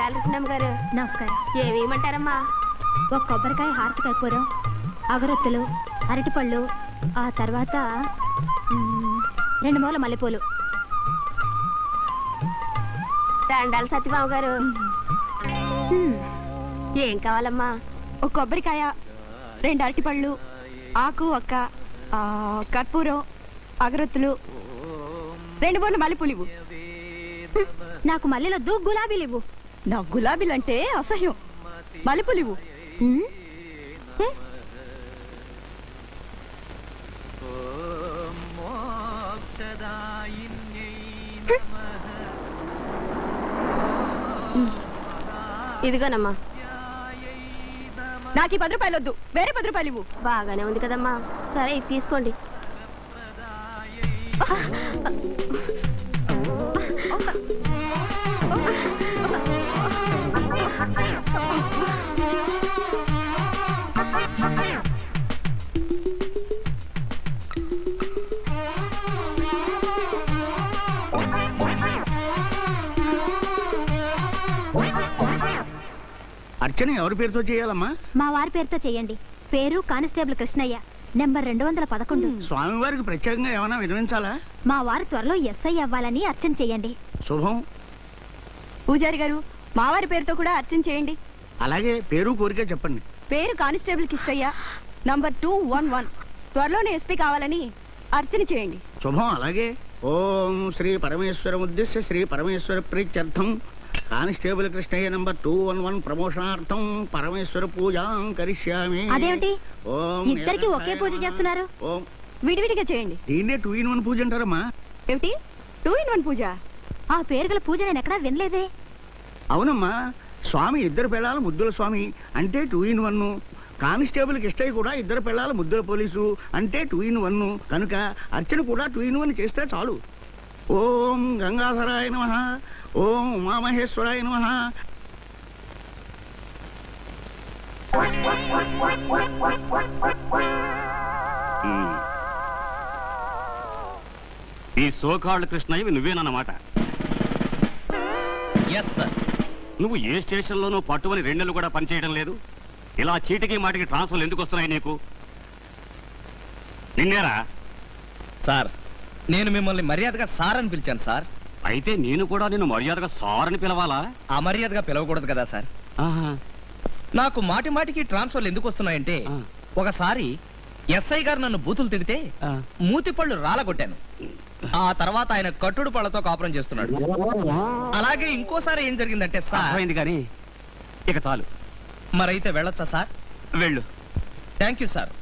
బాలకృష్ణమ్మ గారు నమస్కారం. ఏమేమంటారమ్మా? ఒక కొబ్బరికాయ హారతి కర్పూరం, అగరొత్తులు, అరటిపళ్ళు, ఆ తర్వాత 2 మూల మల్లెపూలు. దండాలు సత్యబాబు గారు. ఏం కావాలమ్మా? ఒక కొబ్బరికాయ, 2 అరటిపళ్ళు, ఆకు ఒక్క, కర్పూరం, అగరొత్తులు, 2 మూల మల్లెపూలు ఇవ్వు. నాకు మల్లెలొద్దు, గులాబీలు ఇవ్వు. నాకు గులాబీలు అంటే అసహ్యం. మల్లెపూలు ఇవ్వు. ఇదిగోనమ్మా. నాకు ఈ 10 రూపాయలు వద్దు, వేరే 10 రూపాయలు ఇవ్వు. బాగానే ఉంది కదమ్మా. సరే ఇది తీసుకోండి. అర్చన ఎవరి పేరుతో చేయాలమ్మా? మా వారి పేరుతో చేయండి. పేరు కానిస్టేబుల్ కృష్ణయ్య, నెంబర్ 211. స్వామివారికి ప్రత్యేకంగా ఏమైనా వినిపించాలా? మా వారి త్వరలో ఎస్ఐ అవ్వాలని అర్చన చేయండి. శుభం. పూజారి గారు, మా వారి పేరుతో కూడా అర్చన చేయండి. అలాగే పేరు కోరిక చెప్పండి. పేరు కానిస్టేబుల్ కిష్టయ్య, నంబర్ 211. త్వరలోనే ఎస్పీ కావాలని అర్చన చేయండి. శుభం. అలాగే ఓం శ్రీ పరమేశ్వర ఉద్దేశ్య శ్రీ పరమేశ్వర ప్రీత్యర్థం కానిస్టేబుల్ కృష్ణయ్య నంబర్ 211 ప్రమోషనార్థం పరమేశ్వర పూజాం కరిష్యామి. అదేమిటి ఓం ఇద్దరికి ఒకే పూజ చేస్తున్నారు? ఓం విడివిడిగా చేయండి. దీన్నే 2 in 1 పూజ అంటారమ్మా. ఏమిటి 2 in 1 పూజ? ఆ పేరు గల పూజ నేను ఎక్కడా వినలేదే. అవునమ్మా, స్వామి 2 పిల్లల ముద్దుల స్వామి అంటే 2 in 1. కానిస్టేబుల్ కిష్టయ్య కూడా 2 పిల్లల ముద్దుల పోలీసు అంటే 2 in 1. కనుక అర్చన కూడా 2 in 1 చేస్తే చాలు. ఓం గంగాధరాయ నమః, ఓం ఉమామహేశ్వరాయ నమః. ఈ సోకాళ్ళు కృష్ణయ్య నువ్వేనన్నమాట? Yes sir. నువ్వు ఏ స్టేషన్లోనూ పట్టువని 2 నెలలు కూడా పనిచేయడం లేదు. ఇలా చీటికి మాటికి ట్రాన్స్ఫర్లు ఎందుకు వస్తున్నాయి నీకు? నిన్నేరా? సార్, నేను మిమ్మల్ని మర్యాదగా సార్ అని పిలిచాను సార్. అయితే నేను కూడా నిన్ను మర్యాదగా సార్ అని పిలవాలా? అమర్యాదగా పిలవకూడదు కదా సార్. నాకు మాటి మాటికి ట్రాన్స్ఫర్లు ఎందుకు వస్తున్నాయంటే, ఒకసారి ఎస్ఐ గారు నన్ను బూతులు తిడితే మూతి పళ్ళు రాలగొట్టాను. ఆ తర్వాత ఆయన కట్టుడు పళ్ళతో కాపురం చేస్తున్నాడు. అలాగే ఇంకోసారి ఏం జరిగిందంటే సార్. అయింది కానీ ఇక చాలు. మరైతే వెళ్ళొచ్చా సార్? వెళ్ళు. Thank you sir.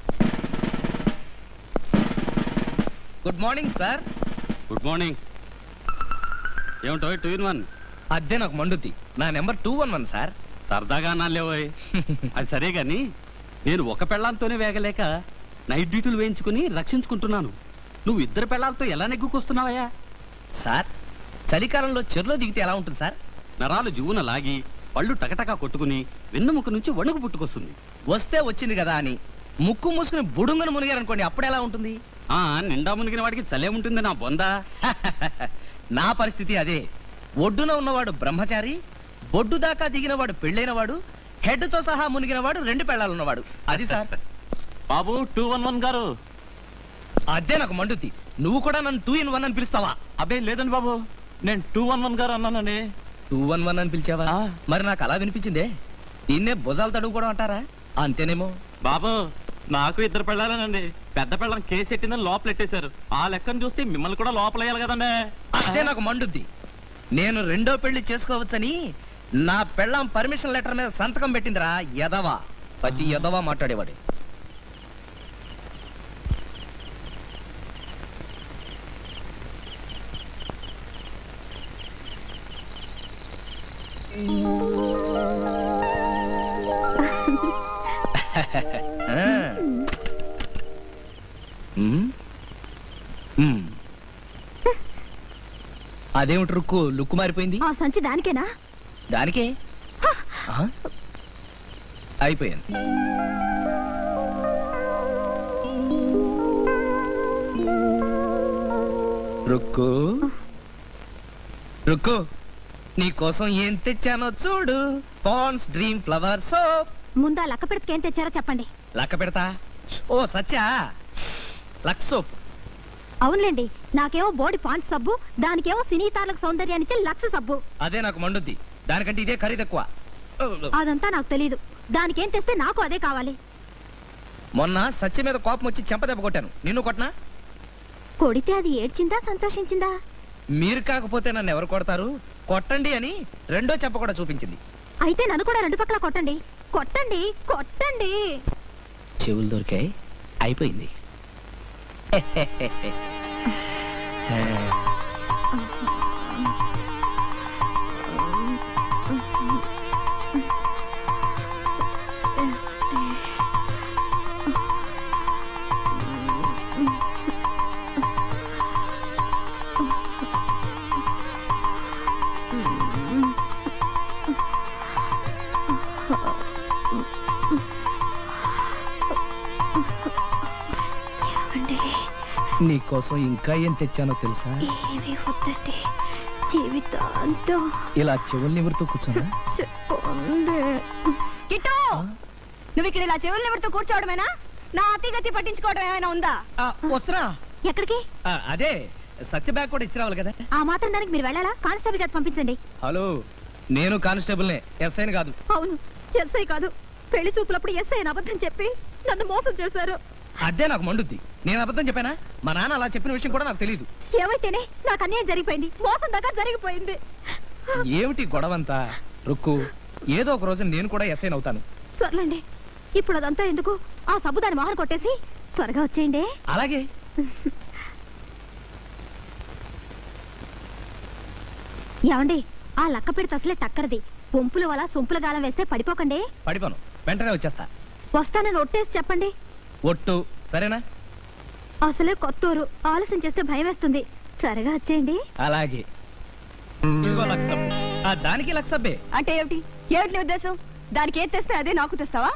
Good morning sir. Good morning. ఏమిటో 2 in 1? అదే నాకు మండుద్ది. నా నెంబర్ 211 సార్. సరదాగా అన్నాలేవోయ్. అది సరే గాని నేను ఒక పెళ్ళాంతోనే వేగలేక నైట్ డ్యూటీలు వేయించుకుని రక్షించుకుంటున్నాను. నువ్వు 2 పెళ్ళాలతో ఎలా నెగ్గుకొస్తున్నావయ్యా? సార్, చలికాలంలో చెరులో దిగితే ఎలా ఉంటుంది సార్? నరాలు జువున లాగి పళ్ళు టకటకా కొట్టుకుని వెన్నుముక్క నుంచి వణుకు పుట్టుకొస్తుంది. వస్తే వచ్చింది కదా అని ముక్కు మూసుకుని బుడుంగను మునిగారనుకోండి, అప్పుడు ఎలా ఉంటుంది? నిండా మునిగిన వాడికి చలే ఉంటుంది నా బొందా. నా పరిస్థితి అదే. ఒడ్డున ఉన్నవాడు బ్రహ్మచారి, బొడ్డు దాకా దిగినవాడు పెళ్ళైనవాడు, హెడ్ తో సహా మునిగినవాడు 2 పెళ్ళాలున్నవాడు. అది సార్. బాబు 211 గారు. అదే నాకు మండుద్ది. నువ్వు కూడా నన్ను 2 in 1 అని పిలుస్తావా? అబ్బే లేదండి బాబు, నేను 211 గారు అన్నానండి. 211 అని పిలిచావా? మరి నాకు అలా వినిపించిందే. దీన్నే భుజాలు తడుగుకోవడం అంటారా? అంతేనేమో. బాబు నాకు 2 పెళ్ళాలేనండి. పెద్ద పెళ్ళం కేసు ఎట్టిందని లోపలెట్టేశారు. ఆ లెక్కను చూస్తే మిమ్మల్ని కూడా లోపలేయాలి కదండి. అదే నాకు మండుద్ది. నేను 2వ పెళ్లి చేసుకోవచ్చని నా పెళ్ళం పర్మిషన్ లెటర్ మీద సంతకం పెట్టిందిరా యదవా. ప్రతి యదవా మాట్లాడేవాడు. అదేమిటి రుక్కు లుక్కు మారిపోయింది? ఆ సంచి దానికేనా? దానికే. అయిపోయింది. రుక్కు రుక్కు నీకోసం ఏం తెచ్చానో చూడు. Pond's dream flower soap. ముందా లక్క పెడితే ఏం తెచ్చారో చెప్పండి. లక్క పెడతా. ఓ సత్యా, లక్స్ సోప్. అవునులేండి, నాకేమో బోడి పాండ్స్ సబ్బు, దానికేమో సినీ తారలకు సౌందర్యానికి లక్స్ సబ్బు. అదే నాకు మండుద్ది. దానికంటే ఇదే ఖరీదు ఎక్కువ. అదంతా నాకు తెలీదు. దానికేం తెస్తే నాకు అదే కావాలి. మొన్న సత్య మీద కోపం వచ్చి చెంపదెబ్బ కొట్టాను. నిన్ను కొట్టనా? కొడితే అది ఏడ్చిందా సంతోషించిందా? మీరు కాకపోతే నన్ను ఎవరు కొడతారు? కొట్టండి అని రెండో చెంప కూడా చూపించింది. అయితే నన్ను కూడా రెండు పక్కల కొట్టండి, కొట్టండి, కొట్టండి. చెవులు దొరికాయి, అయిపోయింది. నీకోసం ఇంకా ఏం తెచ్చానో తెలుసా? ఏమీ వద్దండి, జీవితాంతం ఇలా చెవులు నిమురుతూ కూర్చున్నా. చెప్పండి. కిట్టు, నువ్వు ఇక్కడ ఇలా చెవులు నిమురుతూ కూర్చోవడమేనా? నా అతిగతి పట్టించుకోవడం ఏమైనా ఉందా? వస్తున్నా. ఎక్కడికి? అదే సత్య బ్యాగ్ కూడా ఇచ్చి రావాలి కదా. ఆ మాత్రం దానికి మీరు వెళ్ళాలా? కానిస్టేబుల్ గారు పంపించండి. హలో, నేను కానిస్టేబుల్నే, ఎస్ఐని కాదు. అవును, ఎస్ఐ కాదు. పెళ్లి చూపులప్పుడు ఎస్ఐ అని అబద్ధం చెప్పి నన్ను మోసం చేశారు. అదే నాకు మండుద్ది. నేను అబద్ధం చెప్పానా? మా నాన్న అలా చెప్పిన విషయం కూడా నాకు తెలియదు. ఏమైతేనే నాకు అన్యాయం జరిగిపోయింది, మోసం దాకా జరిగిపోయింది. ఏమిటి గొడవంతా? రుక్కు, ఏదో ఒక రోజు నేను కూడా ఎస్ఐని అవుతాను. సర్లేండి, ఇప్పుడు అదంతా ఎందుకు? ఆ సబ్బు దాని మొహన కొట్టేసి త్వరగా వచ్చేయండి. అలాగే. ఏమండి, ఆ లక్క పెడితే అసలే టక్కరది. పొంపుల వల్ల సొంపుల గాలం వేస్తే పడిపోకండి. పడిపోను, వెంటనే వచ్చేస్తా. వస్తానని ఒట్టేసి చెప్పండి. ఒట్టు, సరేనా? అసలే కొత్తూరు, ఆలస్యం చేస్తే భయం వేస్తుంది. త్వరగా వచ్చేయండి. అలాగే. ఇదిగో లక్ష సబ్బు. దానికి లక్ష సబ్బే. అంటే ఏమిటి? ఏమిటి నీ ఉద్దేశం? దానికి ఏది తెస్తే అదే నాకు తెస్తావా?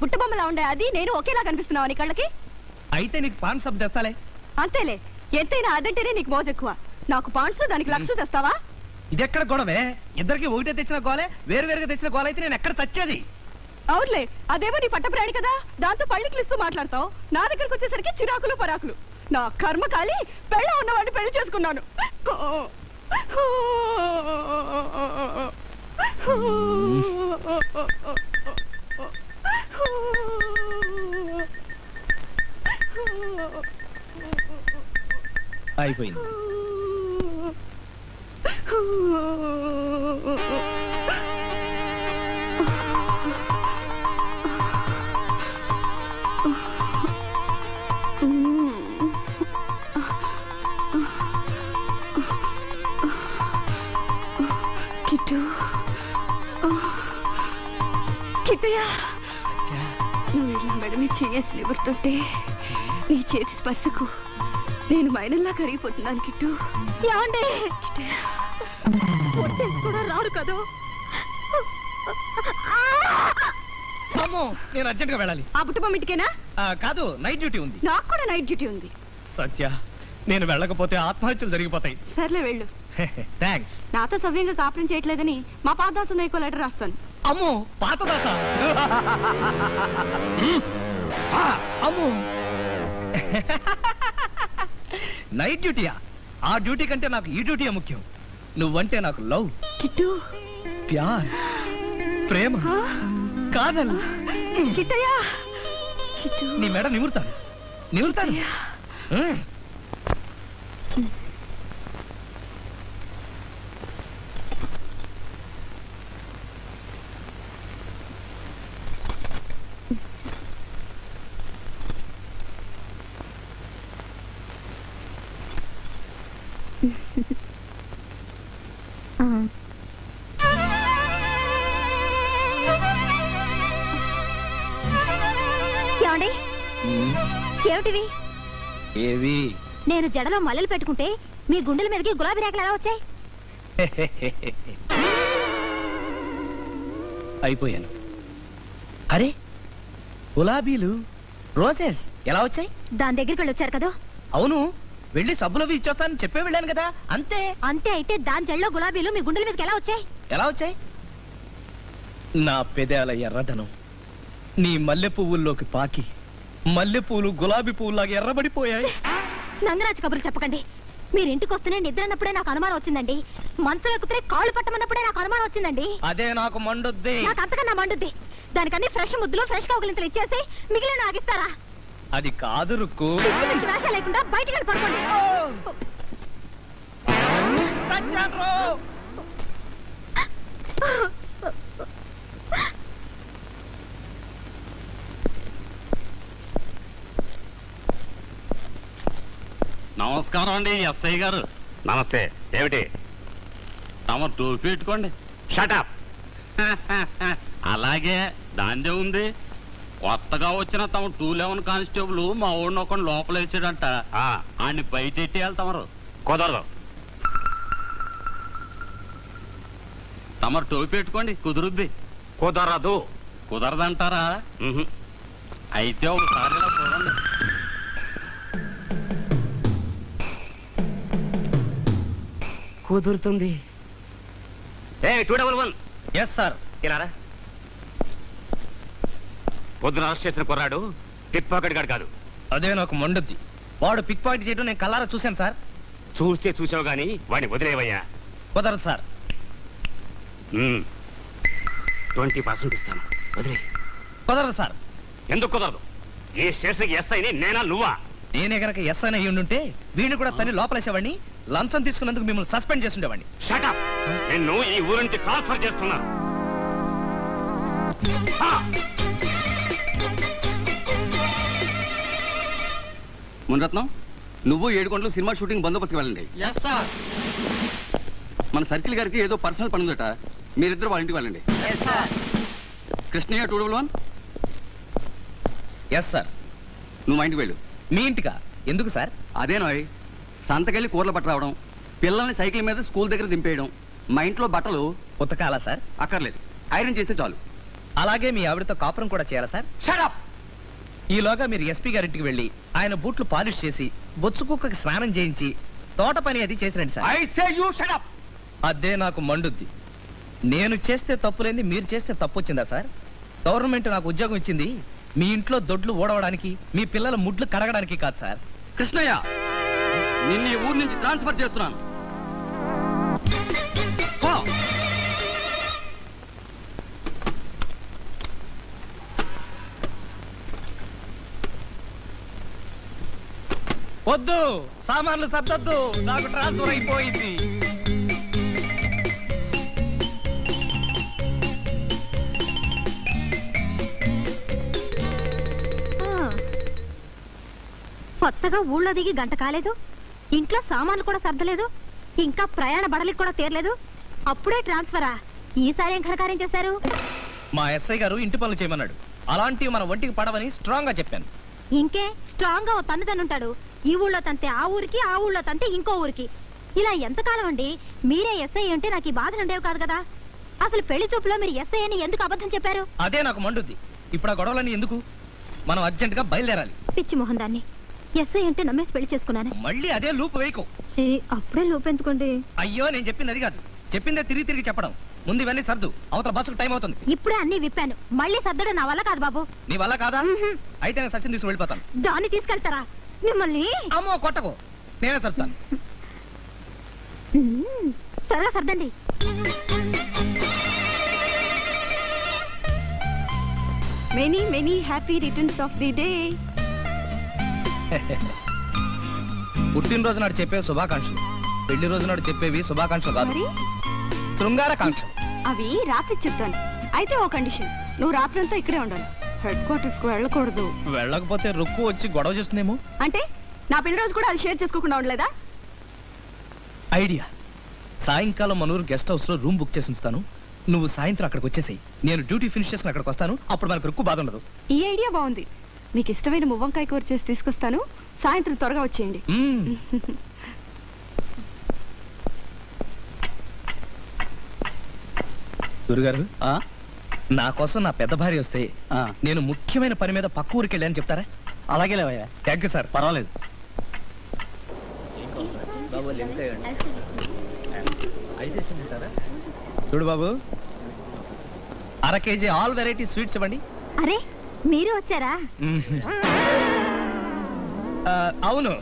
బుట్టబొమ్మలా ఉండే అది నేను ఒకేలా కనిపిస్తున్నావా నీ కళ్ళకి? అయితే నీకు పాన్ సబ్బు తెస్తాలే. అంతేలే, ఎంతైనా అదంటేనే నీకు మోజు ఎక్కువ. నాకు పాండ్స్, దానికి లక్ష తెస్తావా? ఇదెక్కడ గొడవే? ఇద్దరికి ఒకటే తెచ్చిన గోలే, వేరు వేరుగా తెచ్చిన గోల అయితే నేను ఎక్కడ చచ్చేది? అవునులే, అదేమో నీ పట్టప్రాణి కదా, దాంతో పళ్ళికిలిస్తూ మాట్లాడతావు. నా దగ్గరకు వచ్చేసరికి చిరాకులు పరాకులు. నా కర్మ కాలి పెళ్ళ ఉన్నవాడిని పెళ్లి చేసుకున్నాను. అయిపోయింది. కిట్టు, కిట్టయ్యా, నువ్వు ఇలా మెడమి చేసి నిబడుతుంటే నీ చేతి స్పర్శకు నేను మైనల్లా కరిగిపోతున్నాను. కిట్టు, ఏమండే కూడా రారు కదా. అమ్మో, నేను అర్జెంట్ గా వెళ్ళాలి. ఆ బుట్టబొమ్మ ఇంటికేనా? కాదు, నైట్ డ్యూటీ ఉంది. నాకు కూడా నైట్ డ్యూటీ ఉంది. సత్య, నేను వెళ్ళకపోతే ఆత్మహత్యలు జరిగిపోతాయి. సర్లే వెళ్ళు. థ్యాంక్స్. నాతో సవ్యంగా కాపురం చేయట్లేదని మా పాదాసు నీకో లెటర్ రాస్తాను. అమ్మో, పాతదాత. అమ్మో, నైట్ డ్యూటీయా? ఆ డ్యూటీ కంటే నాకు ఈ డ్యూటీ ముఖ్యం. నువ్వంటే నాకు లవ్, కిట్టు, ప్యార్, ప్రేమ, కాదల్. కిట్టయ్యా, కిట్టు, నీ మెడ నిమురుతాను, నిమురుతాను. ఏమండి, ఏమిటివి? ఏవి? నేను జడలో మల్లెలు పెట్టుకుంటే మీ గుండెల మీదకి గులాబీ రేఖలు ఎలా వచ్చాయి? అయిపోయాను. అరే, గులాబీలు, రోజెస్ ఎలా వచ్చాయి? దాని దగ్గరికి వెళ్ళి వచ్చారు కదా. అవును, వెళ్ళి సబ్బులవి ఇచ్చేస్తానని చెప్పే వెళ్ళాను కదా, అంతే. అంతే అయితే దాని జల్లో గులాబీలు మీ గుండెల మీదకి ఎలా వచ్చాయి? ఎలా వచ్చాయి? నా పెదాల ఎర్రదనం నీ మల్లె పువ్వుల్లోకి పాకి మల్లె పువ్వులు గులాబీ పువ్వులాగా ఎర్రబడిపోయాయి. నంగరాజు కబుర్లు చెప్పకండి. మీరు ఇంటికి వస్తేనే నిద్ర అన్నప్పుడే నాకు అనుమానం వచ్చిందండి. మనసు ఎక్కితే కాళ్ళు పట్టమన్నప్పుడే నాకు అనుమానం వచ్చిందండి. అదే నాకు మండుద్ది. నాకు అంతకన్నా మండుద్ది. దానికన్నీ ఫ్రెష్ ముద్దులు ఫ్రెష్ కౌగులింతలు ఇచ్చేసి మిగిలిన ఆగిస్తారా? అది కాదు రుక్కు. వేష లేకుండా బయటికి వెళ్ళి పడుకోండి. నమస్కారం అండి ఎస్ఐ గారు. నమస్తే. ఏమిటి? తమ టోపీ పెట్టుకోండి. షటప్. అలాగే దాందే ఉంది. కొత్తగా వచ్చిన తమ 211 కానిస్టేబుల్ మా ఊడిని ఒక లోపల వేసాడంట. ఆయన్ని బయట ఎట్టేయాలి తమరు. కుదరదు. తమరు టోపీ పెట్టుకోండి, కుదురుద్ది. కుదరదు. కుదరదంటారా? అయితే ఒకసారి ఇలా చూడండి. కుదురుతుంది. 211. Yes sir. ఇలారా. పొద్దున అరెస్ట్ చేసిన కుర్రాడు పిక్ పాకెట్ గాడు కాదు. అదే నాకు మండుద్ది. వాడు పిక్ పాకెట్ చేయడం నేను కళ్ళారా చూశాను సార్. చూస్తే చూసావు గాని వాడిని వదిలేవయ్యా. కుదరదు సార్. 20% ఇస్తాను, వదిలే. కుదరదు సార్. ఎందుకు కుదరదు? ఈ స్టేషన్కి ఎస్ఐని నేనా నువ్వా? నేనే గనక ఎస్ అని అయ్యి ఉండుంటే వీడిని కూడా తన్ని లోపలేసేవాడిని. లంచం తీసుకున్నందుకు మిమ్మల్ని సస్పెండ్ చేస్తుండేవాడిని. షటప్. నిన్ను ఈ ఊరు నుంచి ట్రాన్స్ఫర్ చేస్తున్నాను. మునరత్నం, నువ్వు 7 గంటలు సినిమా షూటింగ్ బందోబస్తుకి వెళ్ళండి. మన సర్కిల్ గారికి ఏదో పర్సనల్ పని ఉందట. మీరిద్దరు వాళ్ళ ఇంటికి వెళ్ళండి. కృష్ణయ్య 211. Yes sir. నువ్వు మా ఇంటికి వెళ్ళు. మీ ఇంటికా? ఎందుకు సార్? అదేనోయ్, సంతకెళ్ళి కూరలు పట్ట రావడం, పిల్లల్ని సైకిల్ మీద స్కూల్ దగ్గర దింపేయడం, మా ఇంట్లో బట్టలు ఉతకాలా సార్? అక్కర్లేదు, ఐరన్ చేస్తే చాలు. అలాగే మీ ఆవిడతో కాపురం కూడా చేయాలా సార్? షటప్. ఈలోగా మీరు ఎస్పీ గారింటికి వెళ్ళి ఆయన బూట్లు పాలిష్ చేసి బొచ్చు కుక్కకి స్నానం చేయించి తోట పని అది చేసిరండి sir. I say you shut up. అదే నాకు మండుద్ది. నేను చేస్తే తప్పులేంది మీరు చేస్తే తప్పు వచ్చిందా సార్? గవర్నమెంట్ నాకు ఉద్యోగం ఇచ్చింది మీ ఇంట్లో దొడ్లు ఓడవడానికి, మీ పిల్లల ముడ్లు కడగడానికి కాదు సార్. కృష్ణయ్య, నిన్ను ఈ ఊరు నుంచి ట్రాన్స్ఫర్ చేస్తున్నాను. వద్దు, సామాన్లు సర్దొద్దు, నాకు ట్రాన్స్ఫర్ అయిపోయింది. కొత్తగా ఊళ్ళో దిగి గంట కాలేదు, ఇంట్లో సామాన్లు కూడా సర్దలేదు, ఇంకా ప్రయాణ బడలికి కూడా తీరలేదు, అప్పుడే ట్రాన్స్ఫరా? ఈసారి ఏం ఘనకార్యం చేశారు? మా ఎస్ఐ గారు ఇంటి పనులు చేయమన్నాడు. అలాంటివి మన ఒంటికి పడవని స్ట్రాంగ్ గా చెప్పాను. ఇంకే స్ట్రాంగ్ గా ఓ తన్నుతానుంటాడు. ఈ ఊళ్ళో తంతే ఆ ఊరికి, ఆ ఊళ్ళో తంతే ఇంకో ఊరికి. ఇలా ఎంతకాలం అండి? మీరే ఎస్ఐ అంటే నాకు ఈ బాధలు ఉండేవి కాదు కదా. అసలు పెళ్లి చూపులో మీరు ఎస్ఐ అని ఎందుకు అబద్ధం చెప్పారు? అదే నాకు మండుద్ది. ఇప్పుడు ఆ గొడవలన్నీ ఎందుకు? మనం అర్జెంట్ గా బయలుదేరాలి. పిచ్చి మొహం దాన్ని. ఎస్ఐ అంటే నమ్మేసి పెళ్లి చేసుకున్నాను. మళ్ళీ అదే లూప్ వేయకు. అప్పుడే లోపెందుకోండి. అయ్యో, నేను చెప్పింది అది కాదు. చెప్పిందే తిరిగి తిరిగి చెప్పడం. ముందు ఇవన్నీ సర్దు, అవతల బస్సుకు టైం అవుతుంది. ఇప్పుడే అన్ని విప్పాను, మళ్ళీ సర్దడం నా వల్ల కాదు బాబు. నీ వల్ల కాదా? అయితే నేను సచిన్ తీసుకు వెళ్ళిపోతాను. దాన్ని తీసుకెళ్తారా? మిమ్మల్ని అమ్మో కొట్టకు, నేనే సర్తాను. త్వరగా సర్దండి. Many many happy returns of the day. పుట్టినరోజు నాడు చెప్పే శుభాకాంక్షలు, పెళ్లి రోజు నాడు చెప్పేవి శుభాకాంక్షలు కాదు, మరి శృంగారకాంక్షలు. అవి రాత్రి చెప్తాను. అయితే ఓ కండిషన్, నువ్వు రాత్రంతా ఇక్కడే ఉండాలి, హెడ్ క్వార్టర్స్ కు వెళ్ళకూడదు. వెళ్ళకపోతే రుక్కు వచ్చి గొడవ చేస్తుందేమో. అంటే నా పెళ్లి రోజు కూడా అది షేర్ చేసుకోకుండా ఉండలేదా? ఐడియా. సాయంకాలం మనూరు గెస్ట్ హౌస్ లో రూమ్ బుక్ చేసి ఉంచుతాను. నువ్వు సాయంత్రం అక్కడికి వచ్చేసాయి. నేను డ్యూటీ ఫినిష్ చేసుకుని అక్కడికి వస్తాను. అప్పుడు మనకు రుక్కు బాధ ఉండదు. ఈ ఐడియా బాగుంది. మీకు ఇష్టమైన మువ్వంకాయ కూర చేసి తీసుకొస్తాను. సాయంత్రం త్వరగా వచ్చేయండి. గురుగారు, నా కోసం నా పెద్ద భార్య వస్తే నేను ముఖ్యమైన పని మీద పక్క ఊరికి వెళ్ళాను చెప్తారా? అలాగే లేవయ్యా. Thank you sir. పర్వాలేదు. చూడు బాబు, అర కేజీ ఆల్ వెరైటీ స్వీట్స్ ఇవ్వండి. అరే మీరు వచ్చారా? అవును,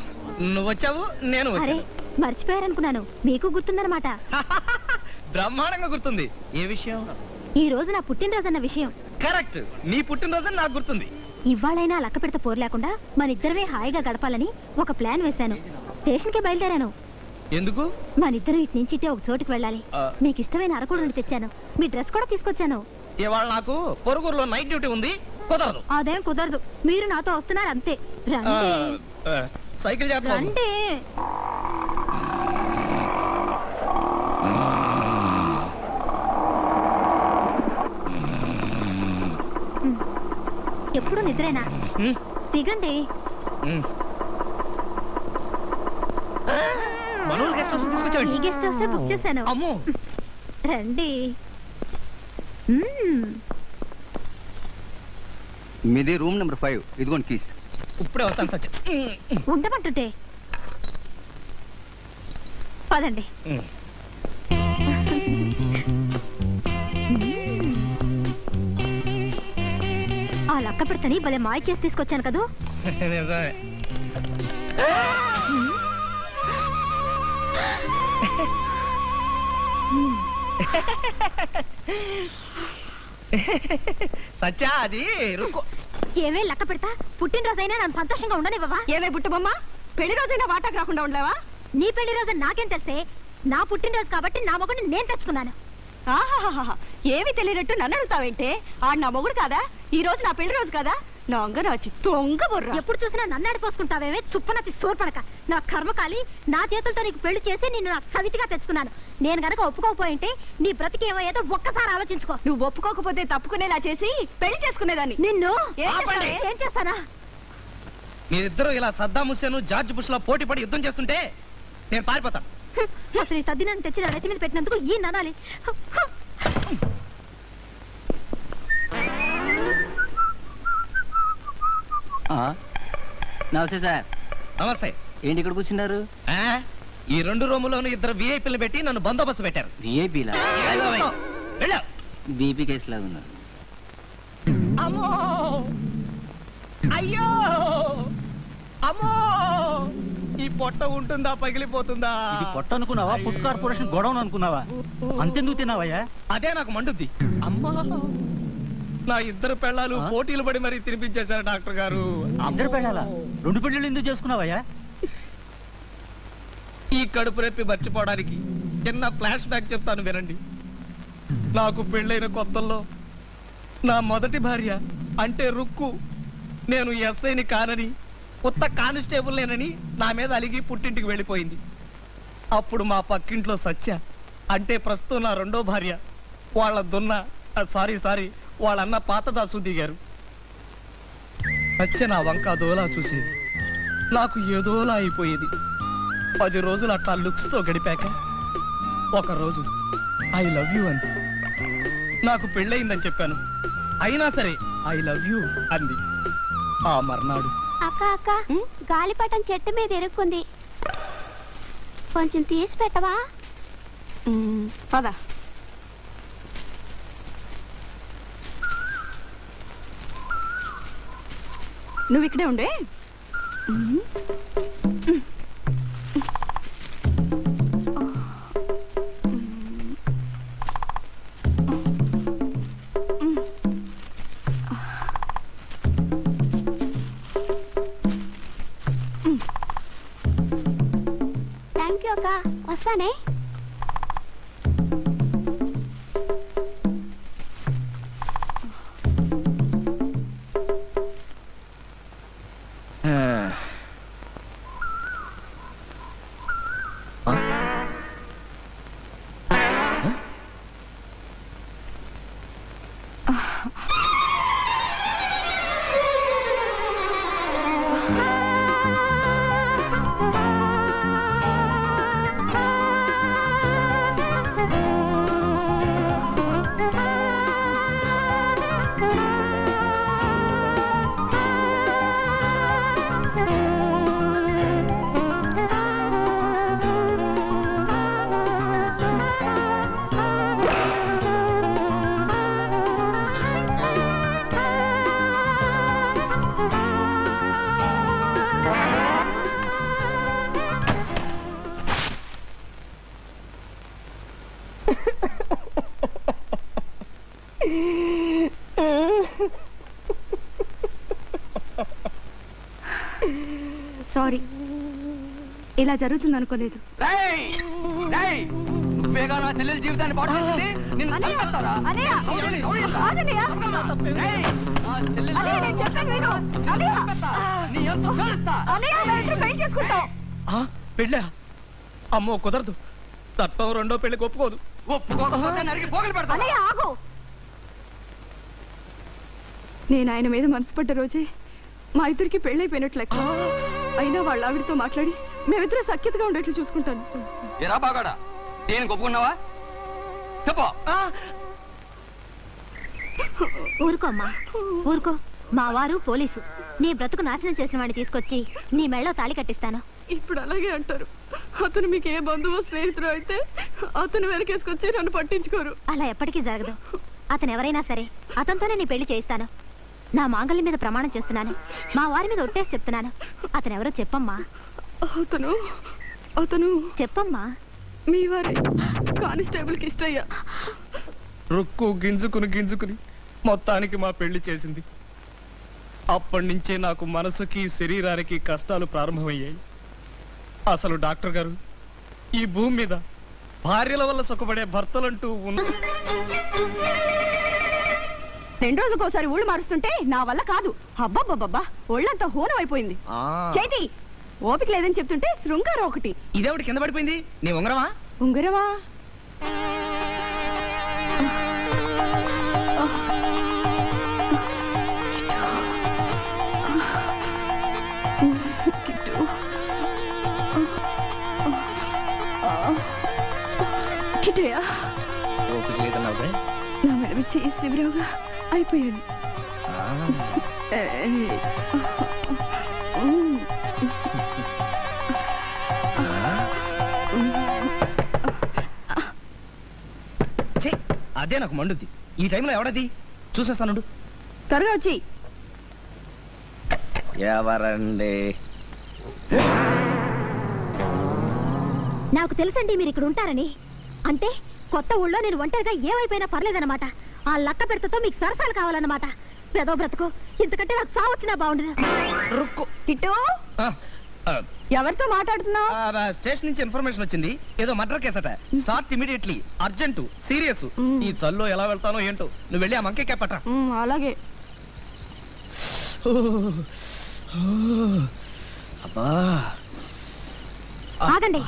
నువ్వు వచ్చావు, నేను అరే వచ్చాను. మర్చిపోయారనుకున్నాను, మీకు గుర్తుందన్నమాట. బ్రహ్మాండంగా గుర్తుంది. ఏ విషయం? ఈ రోజు నా పుట్టినరోజన్న విషయం. కరెక్ట్, నీ పుట్టినరోజు నాకు గుర్తుంది. ఇవాళైనా లక్క పెడత పోరు లేకుండా మన ఇద్దరమే హాయిగా గడపాలని ఒక ప్లాన్ వేశాను. స్టేషన్ కి బయలుదేరాను. ఎందుకు? మన ఇద్దరం ఇటు నుంచి ఇటే ఒక చోటుకి వెళ్ళాలి. నీకు ఇష్టమైన అరకుడు తెచ్చాను. మీ డ్రెస్ కూడా తీసుకొచ్చాను. ఇవాళ నాకు పొరుగురులో నైట్ డ్యూటీ ఉంది, కుదరదు. అదేం కుదరదు, మీరు నాతో వస్తున్నారు అంతే. రండి సైకిల్ చేద్దాం. రండి. ఎప్పుడు నిద్రేనా? దిగండి. మనోళ్ళు గెస్ట్ హౌస్ తీసుకొచ్చాడు. ఈ గెస్ట్ హౌస్ బుక్ చేశాను. అమ్మో, రండి. మీది రూమ్ నెంబర్ 5. ఇదిగోండి కీస్. ఇప్పుడే వస్తాను సత్య. ఉండమంటుంటే పదండి. ఆ లక్క పెడతని భలే మాయ చేసి తీసుకొచ్చాను కదూ. సత్య, అది ఏమే లక్క పెడతా, పుట్టినరోజైనా నన్ను సంతోషంగా ఉండనివ్వవా? ఏమే బుట్టబొమ్మ, పెళ్లి రోజైనా వాటాకు రాకుండా ఉండలేవా? నీ పెళ్లి రోజు నాకేం తెలిసే? నా పుట్టినరోజు కాబట్టి నా మొగుడిని నేను తెచ్చుకున్నాను. ఆహాహాహా, ఏమి తెలియనట్టు నన్ను అడుగుతావేంటే? ఆడు నా మొగుడు కాదా? ఈ రోజు నా పెళ్లి రోజు కదా? నా అంగరాచి తొంగ బుర్ర. ఎప్పుడు చూసినా నన్ను అడిపోసుకుంటావేమే చుప్పనతి సోర్పడక. నా కర్మకాలి, నా చేతులతో నీకు పెళ్లి చేసి నిన్ను నాకు సవితిగా తెచ్చుకున్నాను. నేను గనక ఒప్పుకోకపోయింటే నీ బ్రతికి ఏమయ్యేదో ఒక్కసారి ఆలోచించుకో. నువ్వు ఒప్పుకోకపోతే తప్పుకునేలా చేసి పెళ్లి చేసుకునేదాన్ని. నిన్ను ఆపండి. ఏం చేస్తానా? మీరిద్దరూ ఇలా సద్దాం హుస్సేన్, జార్జ్ బుష్ లా పోటీ పడి యుద్ధం చేస్తుంటే నేను పారిపోతాను. అసలు ఈ సద్ది నన్ను తెచ్చి నా నెత్తి మీద పెట్టినందుకు ఈ ననాలి. నమస్తే సార్. నమస్తే. ఏంటి ఇక్కడ కూర్చున్నారు? ఈ 2 రూములోనూ 2 విఐపీలు పెట్టి నన్ను బందోబస్తు పెట్టారు. విఐపీలా? బీపీ కేసు లాగా ఉన్నారు. అమ్మో, అయ్యో, అమ్మో, ఈ పొట్ట ఉంటుందా పగిలిపోతుందా? ఇది పొట్ట అనుకున్నావా? ఫుడ్ కార్పొరేషన్ గొడవను అనుకున్నావా? అంతెందుకు తిన్నావయ్యా? అదే నాకు మండుద్ది. అమ్మా, నా 2 పెళ్ళాలు పోటీలు పడి మరీ తినిపించేశారు డాక్టర్ గారు. 2 పెళ్ళాలా? 2 పెళ్ళిళ్ళు ఎందుకు చేసుకున్నావయ్యా? ఈ కడుపు రెప్పి మర్చిపోవడానికి చిన్న ఫ్లాష్ బ్యాక్ చెప్తాను వినండి. నాకు పెళ్ళైన కొత్తల్లో నా మొదటి భార్య అంటే రుక్కు నేను ఎస్ఐని కానని, కొత్త కానిస్టేబుల్ నేనని నా మీద అలిగి పుట్టింటికి వెళ్ళిపోయింది. అప్పుడు మా పక్కింట్లో సత్య అంటే ప్రస్తుతం నా 2వ భార్య వాళ్ళ సారీ వాళ్ళన్న పాతదాసు దిగారు. సత్య నా వంక దోలా చూసి నాకు ఏదోలా అయిపోయేది. 10 రోజులు అట్లా లుక్స్ తో గడిపాక ఒకరోజు ఐ లవ్ యూ అంది. నాకు పెళ్ళయిందని చెప్పాను. అయినా సరే ఐ లవ్ యూ అంది. ఆ మర్నాడు అక్క అక్క, గాలిపటం చెట్టు మీద ఎరుక్కుంది, కొంచెం తీసి పెట్టవా? పద. నువ్వు ఇక్కడే ఉండే. థ్యాంక్ యూ అక్క, వస్తానే. సారీ, ఇలా జరుగుతుంది అనుకోలేదు. నువ్వేగా నా చెల్లెల జీవితాన్ని పాడు చేసింది? నిన్ను చంపేస్తారా? నీ ఎంత తెలుస్తా? పెళ్ళా? అమ్మో కుదరదు, చట్టం రెండో పెళ్లికి ఒప్పుకోదు. ఒప్పుకోకపోతే నరికి పోగలు పెడతా. నేను ఆయన మీద మనసు పడ్డ రోజే మా ఇద్దరికి పెళ్ళైపోయినట్లు లెక్క. అయినా వాళ్ళ ఆవిడతో మాట్లాడి మేమిద్దరం సఖ్యతగా ఉండేట్లు చూసుకుంటాను. ఎరా బాగాడా, దేనికి ఒప్పుకున్నావా? చెప్పు. ఊరుకో అమ్మా, ఊరుకో. మా వారు పోలీసు. నీ బ్రతుకు నాశనం చేసిన వాడిని తీసుకొచ్చి నీ మెళ్ళో తాళి కట్టిస్తాను. ఇప్పుడు అలాగే అంటారు. అతను మీకు ఏ బంధువు స్నేహితుడు అయితే అతను వెనకేసుకొచ్చి నన్ను పట్టించుకోరు. అలా ఎప్పటికీ జరగదు. అతను ఎవరైనా సరే అతనితోనే నీ పెళ్లి చేయిస్తాను. నా మాంగళ్యం మీద ప్రమాణం చేస్తున్నాను. మా వారి మీద ఒట్టేసి చెప్తున్నాను. అతను ఎవరో చెప్పమ్మా. అతను అతను చెప్పమ్మా. మీ వారే, కానిస్టేబుల్ కి ఇష్టయ్యా. రుక్కు గింజుకుని మొత్తానికి మా పెళ్లి చేసింది. అప్పటి నుంచే నాకు మనసుకి శరీరానికి కష్టాలు ప్రారంభమయ్యాయి. అసలు డాక్టర్ గారు, ఈ భూమి మీద భార్యల వల్ల సుఖపడే భర్తలంటూ ఉన్నారు. 2 రోజులకోసారి ఊళ్ళు మారుస్తుంటే నా వల్ల కాదు. అబ్బబ్బబ్బబ్బా, ఒళ్ళంతా హోనం అయిపోయింది. చేతి ఓపిక లేదని చెప్తుంటే శృంగారం ఒకటి. ఇదేవిడ కింద పడిపోయింది? నీ ఉంగరమా? ఉంగరమా? కిట్టయ్యా, నా మెడ చేయి శిబిరంగా అయిపోయాడు. అదే నాకు మండుద్ది. ఈ టైంలో ఎవడది? చూసేస్తానుండు. త్వరగా వచ్చి. ఎవరండి? నాకు తెలుసండి మీరు ఇక్కడ ఉంటారని. అంటే కొత్త ఊళ్ళో నేను ఒంటరిగా ఏమైపోయినా పర్లేదన్నమాట. ఆ లక్క పెడతతో మీకు సరసాలు కావాలన్నమాట. పెదో బ్రతుకు, ఇంతకంటే నాకు సావచ్చినా బాగుండదు. కిట్టు, ఎవరితో మాట్లాడుతున్నావు? స్టేషన్ నుంచి ఇన్ఫర్మేషన్ వచ్చింది. ఏదో మర్డర్ కేసట. Start immediately, urgent, serious. ఈ చల్లో ఎలా వెళ్తానో ఏంటో. నువ్వు వెళ్ళి ఆ మంకే కేపట. అలాగే. అబ్బా, ఆగండి.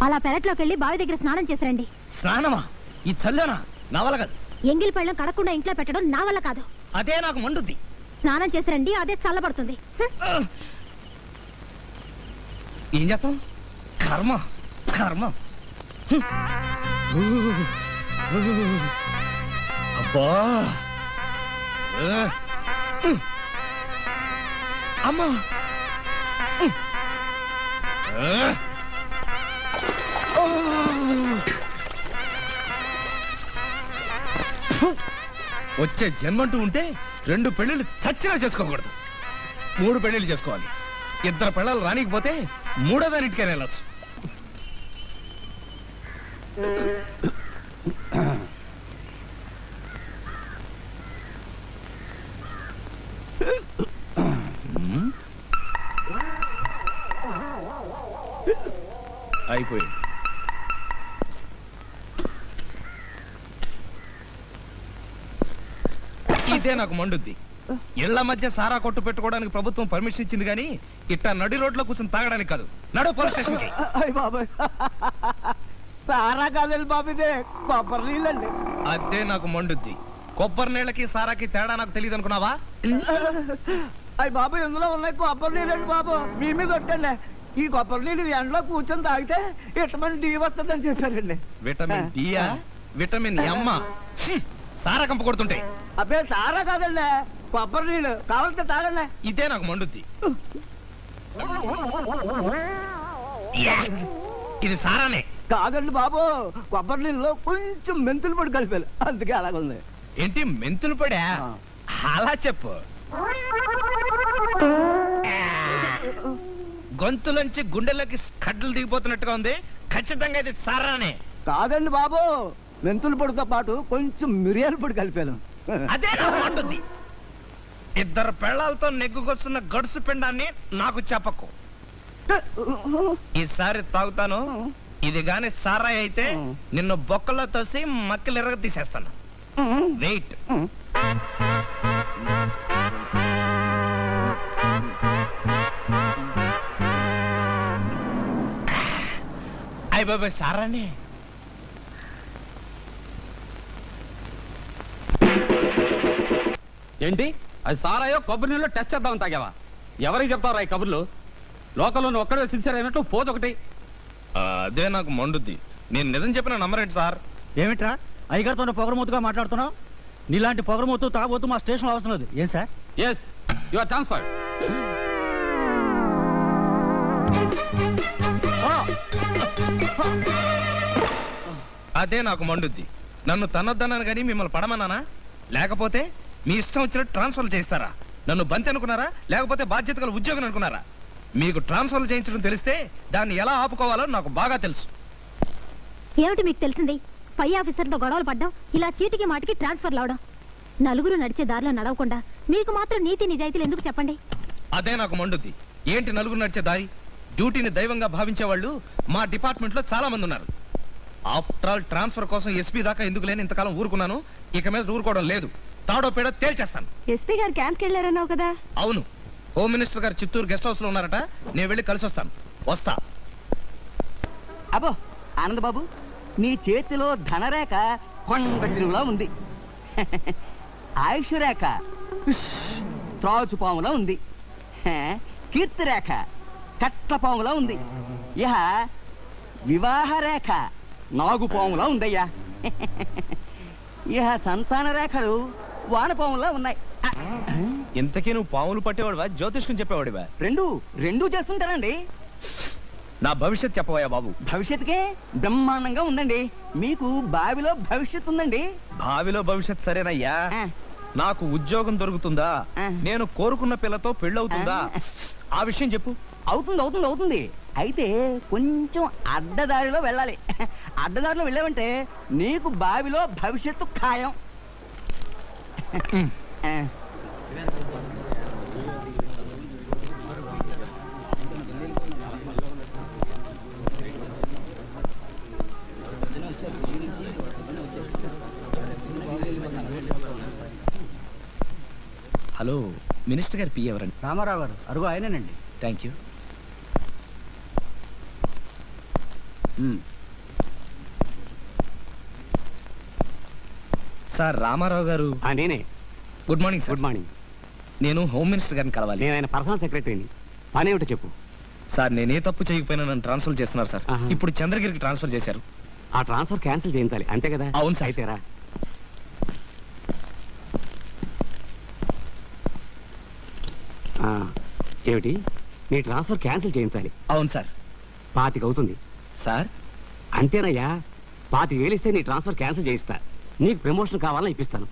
అలా పెరట్లోకి వెళ్ళి బావి దగ్గర స్నానం చేసిరండి. స్నానమా? ఈ చల్లోనా? నా వల్ల కాదు. ఎంగిలి పళ్ళం కడకుండా ఇంట్లో పెట్టడం నా వల్ల కాదు. అదే నాకు మండుద్ది. స్నానం చేసిరండి, అదే చల్లబడుతుంది. ఏం చేస్తాం? కర్మ కర్మ. అబ్బా, అమ్మా, వచ్చే జన్మంటూ ఉంటే 2 పెళ్లిళ్ళు చచ్చినా చేసుకోకూడదు. 3 పెళ్లిళ్ళు చేసుకోవాలి. 2 పెళ్ళాలు రానికపోతే 3వ దానిటికైనా వెళ్ళొచ్చు. అయిపోయింది. ఇదే నాకు మండుద్ది. ఇళ్ల మధ్య సారా కొట్టు పెట్టుకోవడానికి ప్రభుత్వం పర్మిషన్ ఇచ్చింది కానీ ఇట్టా నడి రోడ్లో కూర్చొని తాగడానికి కాదు. నడు పోలీస్ స్టేషన్ కి. సారా కాదండి బాబు, ఇదే కొబ్బరి నీళ్ళండి. అదే నాకు మండుద్ది. కొబ్బరి నీళ్ళకి సారాకి తేడా నాకు తెలియదు అనుకున్నావా? అయ్యి బాబు, ఇందులో ఉన్నాయి కొబ్బరి నీళ్ళండి బాబు. మీ మీద కొట్టండి. ఈ కొబ్బరి నీళ్ళు ఎండలో కూర్చొని తాగితే విటమిన్ డి వస్తుందని చెప్పారండి. విటమిన్ డియా? విటమిన్ ఎమ్? సారా కంప కొడుతుంటాయి. అబ్బే సారా కాదండి, కొబ్బరి నీళ్ళు. కావాలంటే తాగండి. ఇదే నాకు మండుద్ది. ఇది సారానే కాదండి బాబు, కొబ్బరి నీళ్ళలో కొంచెం మెంతులు పొడి కలిపారు, అందుకే అలాగుంది. ఏంటి మెంతులు పడా? అలా చెప్పు. గొంతులోంచి గుండెలోకి కడ్డలు దిగిపోతున్నట్టుగా ఉంది. ఖచ్చితంగా ఇది సారానే. కాదండి బాబు, మెంతుల పొడితో పాటు కొంచెం మిరియాల పొడి కలిపాను. అదే నాకు మండుద్ది. ఇద్దరు పెళ్ళాలతో నెగ్గుకొస్తున్న గడుసు పిండాన్ని నాకు చెప్పకు. ఈసారి తాగుతాను. ఇది గాని సారాయి అయితే నిన్ను బొక్కలో తోసి మక్కలు ఎరగ తీసేస్తాను. వెయిట్. అయ్య బాబాయ్ సారానే. ఏంటి అది సారాయో కొబ్బరి నీళ్ళు టెస్ట్ చేద్దామని తాగావా? ఎవరికి చెప్తారా ఈ కబుర్లు? లోకల్లో నువ్వు ఒక్కడే సిన్సియర్ అయినట్టు పోదొకటి. అదే నాకు మండుద్ది. నేను నిజం చెప్పిన నమ్మరేంటి సార్? ఏమిట్రా అయ్యగారితో పొగరమూతుగా మాట్లాడుతున్నావు? నీలాంటి పొగరమూతు తాగబోతు మా స్టేషన్ అవసరం లేదు. ఏం sir? Yes, you are transferred. అదే నాకు మండుద్ది. నన్ను తన్నొద్దన్నాను కానీ మిమ్మల్ని పడమన్నానా? లేకపోతే మీ ఇష్టం వచ్చినట్టు ట్రాన్స్ఫర్ చేస్తారా? నన్ను బంతి అనుకున్నారా? లేకపోతే బాధ్యత గల ఉద్యోగం అనుకున్నారా? మీకు ట్రాన్స్ఫర్ చేయించడం తెలిస్తే దాన్ని ఎలా ఆపుకోవాలో నాకు బాగా తెలుసు. ఏమిటి మీకు తెలిసింది? పై ఆఫీసర్తో గొడవలు పడ్డం, ఇలా చీటికి మాటికి ట్రాన్స్ఫర్లు అవడం. నలుగురు నడిచే దారిలో నడవకుండా మీకు మాత్రం నీతి నిజాయితీలు ఎందుకు చెప్పండి? అదే నాకు మండుద్ది. ఏంటి నలుగురు నడిచే దారి? డ్యూటీని దైవంగా భావించే వాళ్ళు మా డిపార్ట్మెంట్ లో చాలా మంది ఉన్నారు. ఆఫ్టర్ ఆల్ ట్రాన్స్ఫర్ కోసం ఎస్పీ దాకా ఎందుకు లేని ఇంతకాలం ఊరుకున్నాను. ఇక మీద ఊరుకోవడం లేదు. తాడో పేడో తేల్చేస్తాను. ఎస్పీ గారు క్యాంప్కి వెళ్ళారన్నావు కదా? అవును, హోమ్ మినిస్టర్ గారు చిత్తూరు గెస్ట్ హౌస్ లో ఉన్నారట. నేను వెళ్ళి కలిసి వస్తాను. వస్తా. అబ్బో ఆనంద్ బాబు, నీ చేతిలో ధనరేఖ కొండ చిరువులా ఉంది. ఆయుష్ రేఖ త్రాచుపాములా ఉంది. కీర్తి రేఖ కట్లపాములా ఉంది. ఇహ వివాహ రేఖ నాగుపాములా ఉందయ్యా. ఇహ సంతాన రేఖలు వానపాములా ఉన్నాయి. ఇంతకీ నువ్వు పాములు పట్టేవాడివా, జ్యోతిష్కం చెప్పేవాడివా? రెండూ చేస్తుంటారండి. నా భవిష్యత్ చెప్పవయ్యా బాబు. భవిష్యత్తుకే బ్రహ్మాండంగా ఉందండి. మీకు బావిలో భవిష్యత్తు ఉందండి. భావిలో భవిష్యత్ సరేనయ్యా. ఆ, నాకు ఉద్యోగం దొరుకుతుందా? నేను కోరుకున్న పిల్లతో పెళ్ళవుతుందా? ఆ విషయం చెప్పు. అవుతుంది. అయితే కొంచెం అడ్డదారిలో వెళ్ళాలి. అడ్డదారిలో వెళ్ళావంటే నీకు బావిలో భవిష్యత్తు ఖాయం. హలో, మినిస్టర్ గారు పి ఎవరండి? రామారావు గారు. అరుగు ఆయనేనండి. Thank you. Sir Ramarao garu. నేనే. Good morning sir. Good morning. నేను హోమ్ మినిస్టర్ గారిని కలవాలి. నేను ఆయన పర్సనల్ సెక్రటరీని. పనేమిటో చెప్పు. సార్ నేనే తప్పు చేయకపోయినా నన్ను ట్రాన్స్ఫర్ చేస్తున్నారు సార్. ఆహా. ఇప్పుడు చంద్రగిరికి ట్రాన్స్ఫర్ చేశారు. ఆ ట్రాన్స్ఫర్ క్యాన్సిల్ చేయించాలి అంతే కదా? అవును సార్. అయితేరా ఏమిటి? నీ ట్రాన్స్ఫర్ క్యాన్సిల్ చేయించాలి. అవును సార్. 25 అవుతుంది సార్. అంతేనయ్యా. 25,000 ఇస్తే నీ ట్రాన్స్ఫర్ క్యాన్సిల్ చేయిస్తా. నీకు ప్రమోషన్ కావాలని ఇప్పిస్తాను.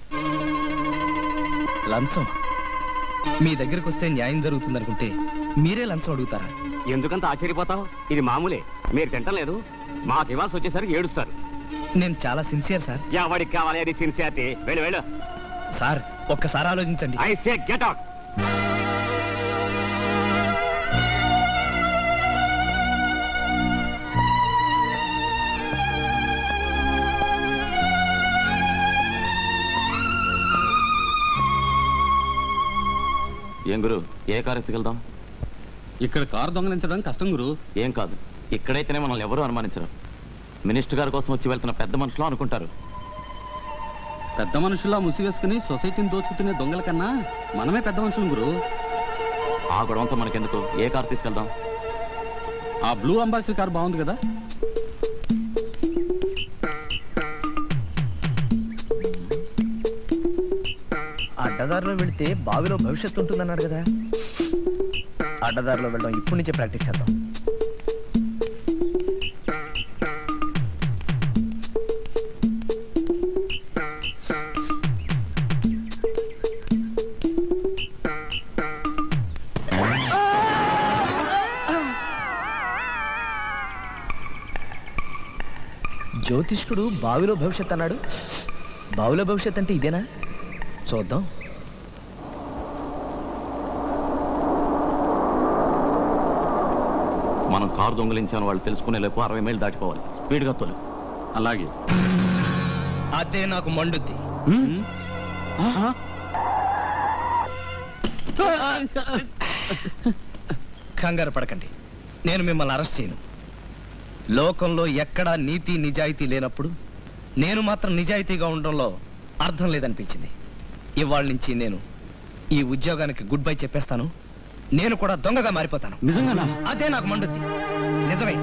లంచం? మీ దగ్గరకు వస్తే న్యాయం జరుగుతుంది అనుకుంటే మీరే లంచం అడుగుతారా? ఎందుకంత ఆశ్చర్యపోతావు? ఇది మామూలే. మీరు తింటలేదు, మాకు ఇవ్వాల్సి వచ్చేసరికి ఏడుస్తారు. నేను చాలా సిన్సియర్ సార్. ఎవడికి కావాలి అది సిన్సియారిటీ? వెళ్ళు. సార్ ఒక్కసారి ఆలోచించండి. I say get out. ఏం గురు, ఏ కారు ఎత్తుకెళ్దాం? ఇక్కడ కారు దొంగలించడం కష్టం గురు. ఏం కాదు, ఇక్కడైతేనే మనల్ని ఎవరూ అనుమానించరు. మినిస్టర్ గారి కోసం వచ్చి వెళ్తున్న పెద్ద మనుషులు అనుకుంటారు. పెద్ద మనుషుల్లా ముసివేసుకుని సొసైటీని దోచుకునే దొంగల కన్నా మనమే పెద్ద మనుషులు గురు. ఆ గొడవంతో మనకెందుకు, ఏ కారు తీసుకెళ్దాం? ఆ బ్లూ అంబాసిడర్ కారు బాగుంది కదా. అడ్డదారిలో వెళితే బావిలో భవిష్యత్తు ఉంటుందన్నాడు కదా. అడ్డదారిలో వెళ్ళడం ఇప్పటి నుంచే ప్రాక్టీస్ చేద్దాం. జ్యోతిష్కుడు బావిలో భవిష్యత్ అన్నాడు. బావిలో భవిష్యత్ అంటే ఇదేనా? చూద్దాం. మనం కారు దొంగలించామని వాళ్ళు తెలుసుకునే లేపు 60 మైళ్ళు దాటిపోవాలి. స్పీడ్గా తోలు. అలాగే. అదే నాకు మండుద్ది. కంగారు పడకండి, నేను మిమ్మల్ని అరెస్ట్ చేయను. లోకంలో ఎక్కడా నీతి నిజాయితీ లేనప్పుడు నేను మాత్రం నిజాయితీగా ఉండడంలో అర్థం లేదనిపించింది. ఇవాళ నుంచి నేను ఈ ఉద్యోగానికి గుడ్ బై చెప్పేస్తాను. నేను కూడా దొంగగా మారిపోతాను. నిజంగానా? అదే నాకు మండుద్ది. నిజమే.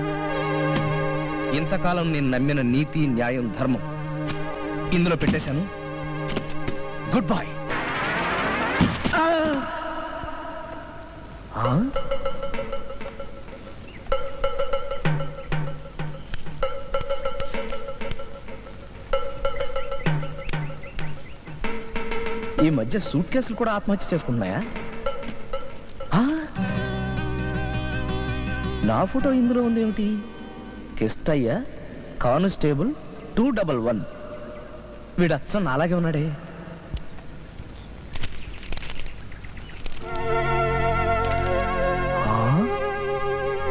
ఇంతకాలం నేను నమ్మిన నీతి, న్యాయం, ధర్మం ఇందులో పెట్టేశాను. Good bye. ఈ మధ్య సూట్ కేసులు కూడా ఆత్మహత్య చేసుకుంటున్నాయా? నా ఫోటో ఇందులో ఉంది ఏమిటి? కిష్టయ్య, కానిస్టేబుల్ 211. వీడు అచ్చం అలాగే ఉన్నాడే.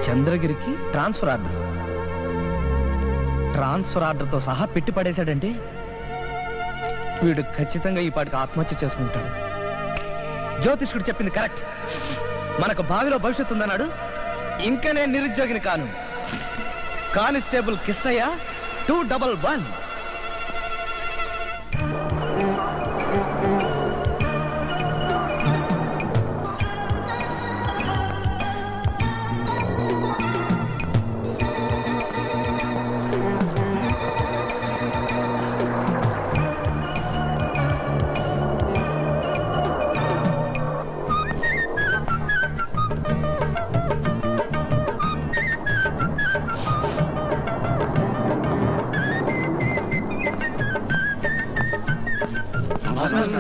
చంద్రగిరికి ట్రాన్స్ఫర్ ఆర్డర్. ట్రాన్స్ఫర్ ఆర్డర్తో సహా పెట్టి పడేశాడంటే వీడు ఖచ్చితంగా ఈ పాటికి ఆత్మహత్య చేసుకుంటాడు. జ్యోతిష్కుడు చెప్పింది కరెక్ట్. మనకు బావిలో భవిష్యత్తు ఉందన్నాడు. ఇంకా నేను నిరుద్యోగిని కాను. కానిస్టేబుల్ కిష్టయ్య 211.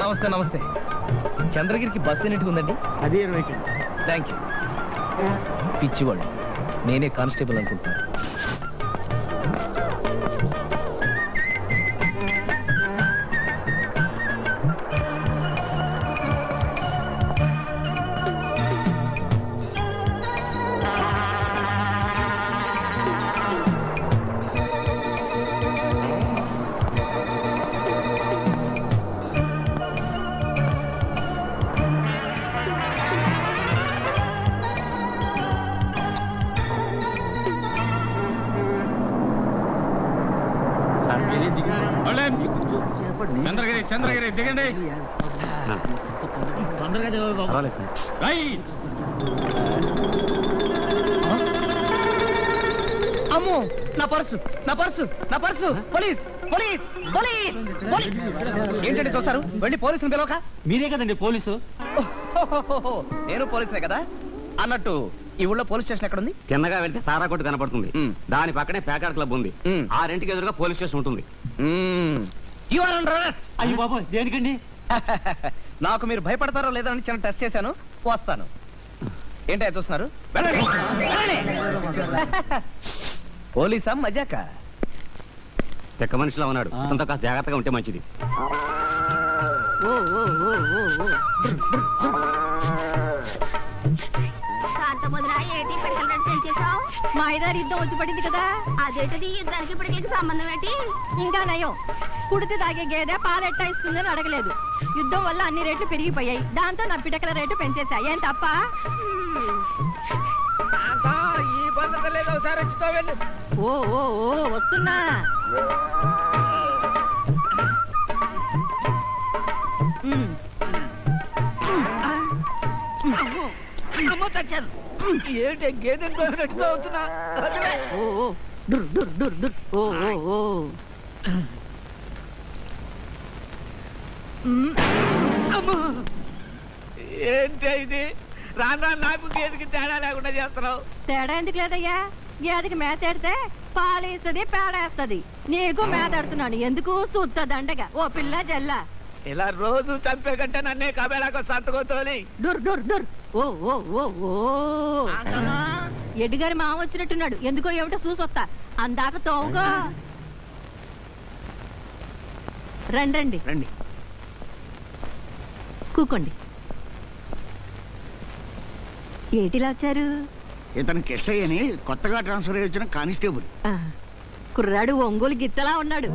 నమస్తే నమస్తే. చంద్రగిరికి బస్సు ఎన్నింటికి ఉందండి? అది 20. Thank you. పిచ్చివాళ్ళు, నేనే కానిస్టేబుల్ అనుకుంటున్నాను. చంద్రగిరి చంద్రగిరి దిగండి. అమ్మో, నా పర్సు, నా పర్సు, నా పర్సు! Police police police! ఏంటంటే చూస్తారు? వెళ్ళి పోలీసుని పిలవక. మీరే కదండి పోలీసు. నేను పోలీసునే కదా. అన్నట్టు ఈ ఊళ్ళో పోలీస్ స్టేషన్ ఎక్కడ ఉంది? కిందగా వెళ్తే సారా కొట్టు కనపడుతుంది. దాని పక్కనే ప్యాకాడ్ క్లబ్ ఉంది. ఆ రెంటికి ఎదురుగా పోలీస్ స్టేషన్ ఉంటుంది. అయ్యో బాబు, దేనికండి? నాకు మీరు భయపడతారో లేదో అని చిన్న టెస్ట్ చేశాను. వస్తాను. ఏంటో చూస్తున్నారు? పోలీసా మజాక? చెక్క మనిషిలో ఉన్నాడు. అంత కాస్త జాగ్రత్తగా ఉంటే మంచిది. మా ఐదారు యుద్ధం వచ్చి పడింది కదా. అదేంటది యుద్ధానికి ఇప్పటికి సంబంధం ఏంటి? ఇంకా నయం, కుడితే తాగే గేదె పాలెట్టా ఇస్తుందని అడగలేదు. యుద్ధం వల్ల అన్ని రేట్లు పెరిగిపోయాయి. దాంతో నా పిటకల రేటు పెంచేశా. ఏం తప్ప? ఓ ఓ ఓ వస్తున్నా. ఏంటి గేదె అవుతున్నా? ఏంటి ఇది? రానా నాకు గేదెకి తేడా లేకుండా చేస్తున్నావు. తేడా ఎందుకు లేదయ్యా? గేదెకి మేతేడితే పాలేస్తుంది, పేడేస్తుంది. నీకు మేతాడుతున్నాను. ఎందుకు? సుత్త దండగా. ఓ పిల్ల జల్ల. ఇలా రోజు చంపే కంటే నన్నే కబేళాకు సంతకోతోని. డుర్ డుర్ డుర్. ఓ ఓ ఓ ఓ ఎడ్డిగారి మామ వచ్చినట్టున్నాడు. ఎందుకో ఏమిటో చూసొస్తా. అందాక తోగా. రండి రండి రండి. కూకోండి. ఏటిలా వచ్చారు? ఇతను కిష్టయ్య అని కొత్తగా ట్రాన్స్ఫర్ అయ్యి వచ్చిన కానిస్టేబుల్. కుర్రాడు ఒంగోలు గిత్తలా ఉన్నాడు.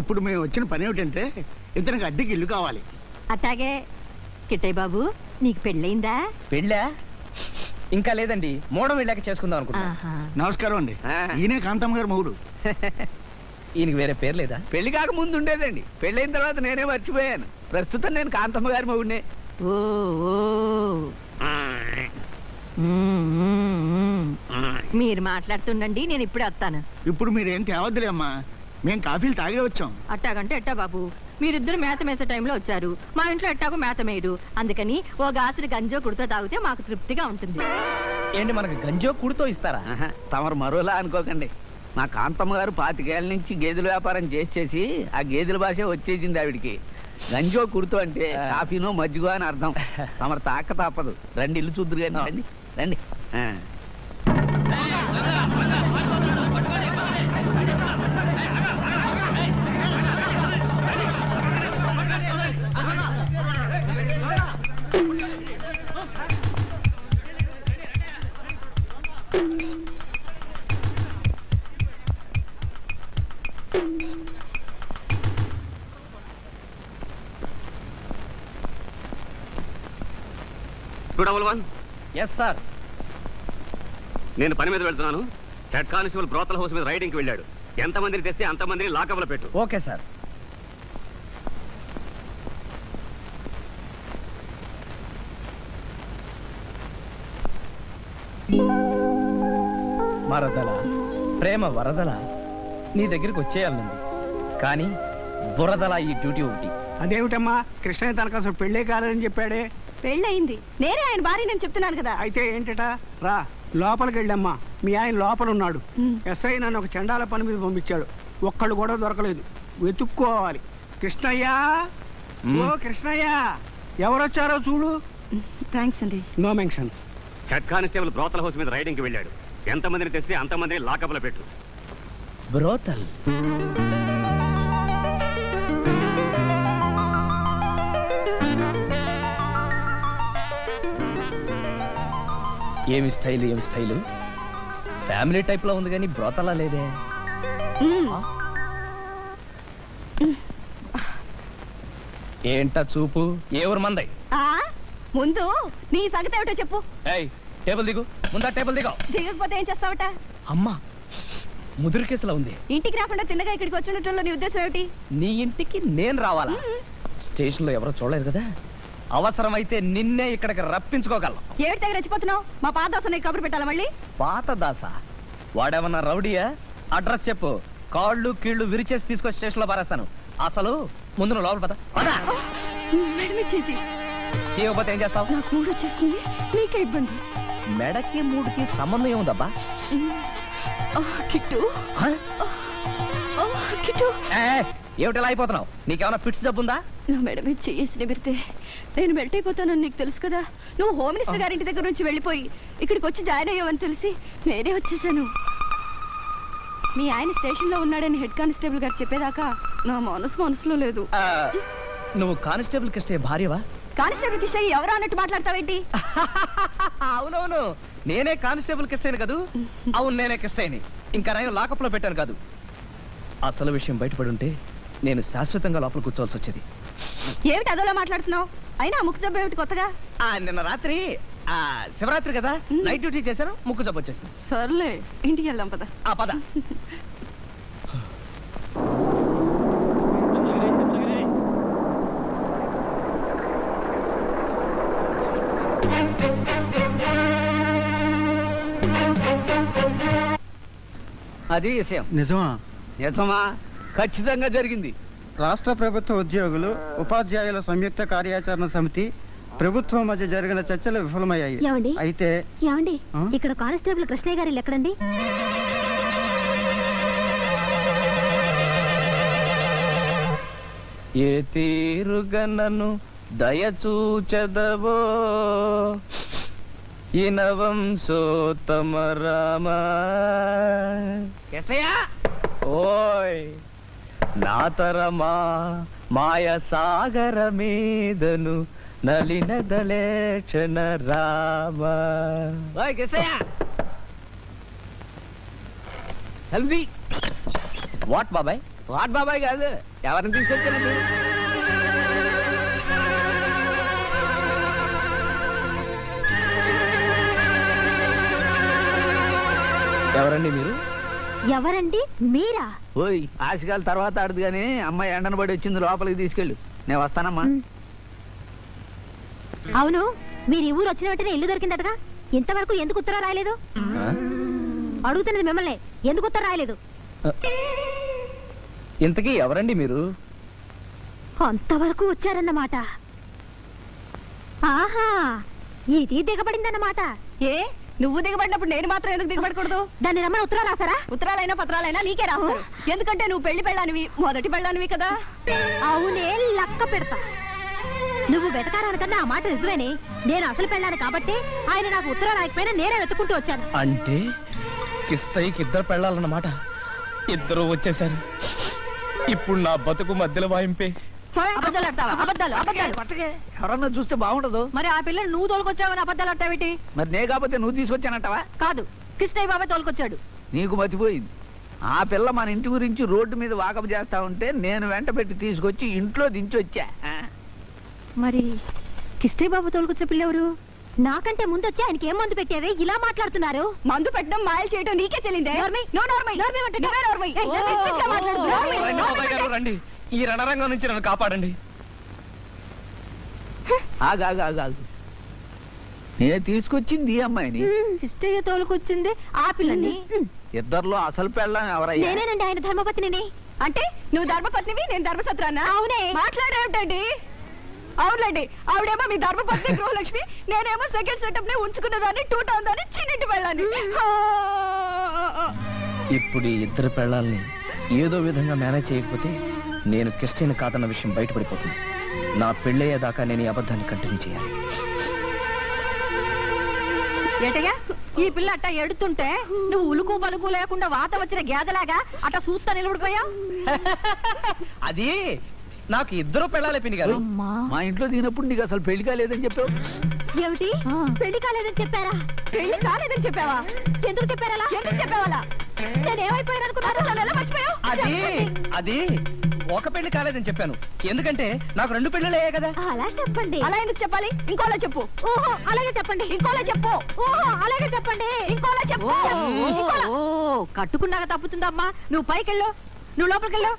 ఇప్పుడు మేము వచ్చిన పని ఏమిటంటే ఇతనికి అద్దెకి ఇల్లు కావాలి. అట్టాగే. కిట్టయ్య బాబు, నీకు పెళ్ళయిందా? పెళ్ళా? ఇంకా లేదండి, మూడం వెళ్ళాక చేసుకుందాం అనుకుంటా. నమస్కారం అండి. ఈయనే కాంతమ్మ గారు మొగుడు. ఈయనకి వేరే పేరు లేదా? పెళ్లి కాక ముందు ఉండేదండి, పెళ్ళైన తర్వాత నేనే మర్చిపోయాను. ప్రస్తుతం నేను కాంతమ్మ గారి మొగుడినే. ఓ మీరు మాట్లాడుతుండండి, నేను ఇప్పుడు వస్తాను. ఇప్పుడు మీరేం తేవద్దులే అమ్మా, మేం కాఫీలు తాగే వచ్చాం. అట్టాగంటే ఎట్టా బాబు, మీరిద్దరు మేత మేసే టైంలో వచ్చారు. మా ఇంట్లో ఎట్టాగో మేత మేయడు, అందుకని ఓ గాసులు గంజో కుడితో తాగితే మాకు తృప్తిగా ఉంటుంది. ఏంటి, మనకి గంజో కుడితో ఇస్తారా? తమరు మరోలా అనుకోకండి. మా కాంతమ్మ గారు 25 ఏళ్ల నుంచి గేదెల వ్యాపారం చేసి ఆ గేదెల భాష వచ్చేసింది ఆవిడికి. గంజో కుడుతూ అంటే కాఫీనో మజ్జిగో అని అర్థం. తమరు తాక తప్పదు. రండి, ఇల్లు చూద్దరు కానీ. రండి రండి. Yes sir. నేను పని మీద వెళ్తున్నాను. హెడ్ కానిస్టేబుల్ బ్రోతల్ హౌస్ మీద రైడింగ్కి వెళ్ళాడు. ఎంతమందిని తెస్తే అంతమందిని లాకప్లో పెట్టు. Okay sir. మరదల, ప్రేమ వరదల, నీ దగ్గరికి వచ్చేయాలనుంది, కానీ బురదల ఈ డ్యూటీ ఒకటి. అదేమిటమ్మా, కృష్ణయ్య తనకు అసలు పెళ్ళే కాదని చెప్పాడే. పెళ్ళయింది, నేనే ఆయన భార్య నేను చెప్తున్నాను కదా. అయితే ఏంటట, రా లోపలికి వెళ్ళమ్మా. మీ ఆయన లోపల ఉన్నాడు. ఎస్ఐ నన్ను ఒక చండాల పని మీద పంపించాడు. ఒక్కళ్ళు కూడా దొరకలేదు, వెతుక్కోవాలి. కృష్ణయ్య, ఓ కృష్ణయ్య, ఎవరొచ్చారో చూడు. థ్యాంక్స్ అండి. No mention. Head constable brothel house మీద రైడింగ్కి వెళ్ళాడు. ఎంతమందిని తెస్తే అంతమందిని లాకప్లో పెట్టు. బ్రోతల్? ఏమి స్టైల్, ఏమి స్టైలు. ఫ్యామిలీ టైప్ లో ఉంది కానీ బ్రోతలా లేదే. ఏంటా చూపు? ఏ ఊరు మందై? ముందు నీ సంగతి ఏమిటో చెప్పు. ఏయ్, టేబుల్ దిగు. ముందా టేబుల్ దిగు. దిగకపోతే ఏం చేస్తావట? అమ్మా, ముదురు కేసులా ఉంది. ఇంటికి రాకుండా తిన్నగా ఇక్కడికి వచ్చినట్టు నీ ఉద్దేశం ఏమిటి? నీ ఇంటికి నేను రావాలా? స్టేషన్ లో ఎవరో చూడలేదు కదా, అవసరమైతే నిన్నే ఇక్కడికి రప్పించుకోగలం. ఏడు దగ్గర రెచ్చిపోతున్నావు? మా పాత దాస నీకు కబురు పెట్టాలా మళ్ళీ? పాత దాస? వాడేమన్నా రౌడీయా? అడ్రస్ చెప్పు, కాళ్ళు కీళ్లు విరిచేసి తీసుకొచ్చి స్టేషన్ లో పారేస్తాను. అసలు ముందు నువ్వు లోపల పద. మేడం ఇచ్చేసి చేయకపోతే ఏం చేస్తావు? నాకు మూడు వచ్చేస్తుంది, నీకే ఇబ్బంది. మెడకి మూడుకి సంబంధం ఏముందబ్బా? కిట్టు, కిట్టు, ఏమిటలా అయిపోతున్నావు? నీకేమైనా ఫిట్స్ జబ్బుందా? నా మేడం చేసి నిమిరితే నేను మెల్ట్ అయిపోతానని నీకు తెలుసు కదా. నువ్వు హోమ్ మినిస్టర్ గారింటి దగ్గర నుంచి వెళ్ళిపోయి ఇక్కడికి వచ్చి జాయిన్ అయ్యావని తెలిసి నేనే వచ్చేసాను. మీ ఆయన స్టేషన్ లో ఉన్నాడని హెడ్ కానిస్టేబుల్ గారు చెప్పేదాకా నా మనసులో లేదు. నువ్వు కానిస్టేబుల్ కిష్టయ్య భార్యవా? కానిస్టేబుల్ కిష్టయ్య ఎవరు అన్నట్టు మాట్లాడతావేంటి? అవునవును, నేనే కానిస్టేబుల్ కిష్టయ్యని కదూ. అవును, నేనే కిష్టయ్యని. ఇంకా నేను లాకప్ లో పెట్టాను కాదు. అసలు విషయం బయటపడి ఉంటే నేను శాశ్వతంగా లోపల కూర్చోవలసి వచ్చేది. ఏమిటి అదోలా మాట్లాడుతున్నావు? అయినా ముక్కు జబ్బు ఏమిటి కొత్తగా? నిన్న రాత్రి శివరాత్రి కదా, నైట్ డ్యూటీ చేశాను, ముక్కు జబ్బు వచ్చేసింది. సర్లే, ఇంటికి వెళ్దాం పద. పద. అది విషయం. నిజమా? నిజమా? ఖచ్చితంగా జరిగింది. రాష్ట్ర ప్రభుత్వ ఉద్యోగులు, ఉపాధ్యాయుల సంయుక్త కార్యాచరణ సమితి ప్రభుత్వం మధ్య జరిగిన చర్చలు విఫలమయ్యాయి. అయితే ఏమండి, ఇక్కడ కానిస్టేబుల్ కృష్ణయ్య గారు ఎక్కడండి? ఏ తీరుగనను దయచూచదవో ఇనవంశోత్తమ రామ. ఓయ్, నా తరమా మాయ సాగర మీదను నలిన దళేక్షణ రామ. వాట్ బాబాయ్? వాట్ బాబాయ్ కాదు, ఎవరిని తీసుకొచ్చానండి? ఎవరండి మీరు? ఎవరండి మీరా? ఓయ్ ఆశకాల తర్వాత ఆడదు కానీ అమ్మాయి ఎండను పడి వచ్చింది, లోపలికి తీసుకెళ్ళు. నేను వస్తానమ్మా. అవును, మీరు ఈ ఊరు వచ్చిన వెంటనే ఇల్లు దొరికిందటగా, ఇంతవరకు ఎందుకు ఉత్తరం రాయలేదు? అడుగుతున్నది మిమ్మల్ని, ఎందుకు ఉత్తరం రాయలేదు? ఇంతకీ ఎవరండి మీరు? అంతవరకు వచ్చారన్నమాట. ఆహా, ఇది దిగబడిందన్నమాట. ఏ నువ్వు దిగబడినప్పుడు నేను మాత్రం ఎందుకు దిగబడకూడదు? దాన్ని రమ్మని ఉత్తరం రాసారా? ఉత్తరాలైనా పత్రాలైనా నీకే రాస్తారు, ఎందుకంటే నువ్వు పెళ్లి పెళ్ళానివి, మొదటి పెళ్ళానివి కదా. అవునే, లక్క పెడతా. నువ్వు వెతకారానికన్నా ఆ మాట నిజమేనే. నేను అసలు పెళ్ళాను కాబట్టి ఆయన నాకు ఉత్తరం రాయకపోయినా నేనే వెతుకుంటూ వచ్చాను. అంటే కిష్టయ్యకి ఇద్దరు పెళ్ళాలన్నమాట. ఇద్దరు వచ్చేసారు. ఇప్పుడు నా బతుకు మధ్యలో వాయింపే. అబద్ధాలు ఆడతావా? అబద్ధాలు అబద్ధాలు. ఎవరన్నా చూస్తే బాగుండదు. మరి ఆ పిల్లని నువ్వు తోలుకొచ్చావని అబద్ధాలు ఆడతావేటి? మరి నే కాకపోతే నువ్వు తీసుకొచ్చానంటావా? కాదు, కృష్ణయ్య బాబాయ్ తోలుకొచ్చాడు. నీకు మతిపోయింది. ఆ పిల్ల మన ఇంటి గురించి రోడ్డు మీద వాకపు చేస్తా ఉంటే నేను వెంట పెట్టి తీసుకొచ్చి ఇంట్లో దించి వచ్చా. మరి కిష్టయ్య బాబు తోలుకొచ్చే పిల్లెవరు? నాకంటే ముందు వచ్చి ఆయనకి ఏం మందు పెట్టేవే ఇలా మాట్లాడుతున్నారు? మందు పెట్టడం మాయలు చేయడం నీకే చెల్లిందే. రండి, ఈ రణరంగం నుంచి నన్ను కాపాడండి. ఆగాగు, నేను తీసుకొచ్చింది ఈ అమ్మాయిని. కిష్టయ్య తోలుకొచ్చింది ఆ పిల్లని. ఇద్దర్లో అసలు పెళ్ళం ఎవరయ్యా? నేనేనండి ఆయన ధర్మపత్నిని. అంటే నువ్వు ధర్మపత్నివి, నేను ధర్మసత్రానా? అవునే. మాట్లాడేమిటండి? అవునండి, ఆవిడేమో మీ ధర్మపత్ని గృహలక్ష్మి, నేనేమో సెకండ్ సెటప్ నే ఉంచుకున్నదాన్ని, టూ టౌన్ దాన్ని, చిన్నింటి వెళ్ళాను. ఇప్పుడు ఈ ఇద్దరు పెళ్ళాలని ఏదో విధంగా మేనేజ్ చేయకపోతే నేను కిష్టయ్యని కాదన్న విషయం బయటపడిపోతుంది. నా పెళ్ళయ్యేదాకా నేను ఈ అబద్ధాన్ని కంటిన్యూ చేయాలి. ఏటయ్యా, ఈ పిల్ల అట్ట ఎడుతుంటే నువ్వు ఉలుకు పలుకు లేకుండా వాత వచ్చిన గేదలాగా అట్ట చూస్తా నిలబడిపోయావు. అది నాకు ఇద్దరు పెళ్ళాలే పిన్ని గారు. మా ఇంట్లో దిగినప్పుడు నీకు అసలు పెళ్లి కాలేదని చెప్పావు. ఏమిటి, పెళ్లి కాలేదని చెప్పారా? పెళ్లి కాలేదని చెప్పావా? ఎందుకు చెప్పారా? ఎందుకు చెప్పావాలా? నేనేమైపోయాను అనుకున్నాను? నన్ను ఎలా మర్చిపోయావు? అది ఒక పెళ్లి కాలేదని చెప్పాను, ఎందుకంటే నాకు రెండు పెళ్ళిళ్ళు అయ్యాయి కదా. అలా చెప్పండి. అలా ఎందుకు చెప్పాలి? ఇంకోలా చెప్పు. ఓహో అలాగే చెప్పండి. ఇంకోలా చెప్పు. ఓహో అలాగే చెప్పండి. ఇంకోలా చెప్పు. కట్టుకున్నాక తప్పుతుందమ్మా. నువ్వు పైకెళ్ళు, నువ్వు లోపలికెళ్ళు.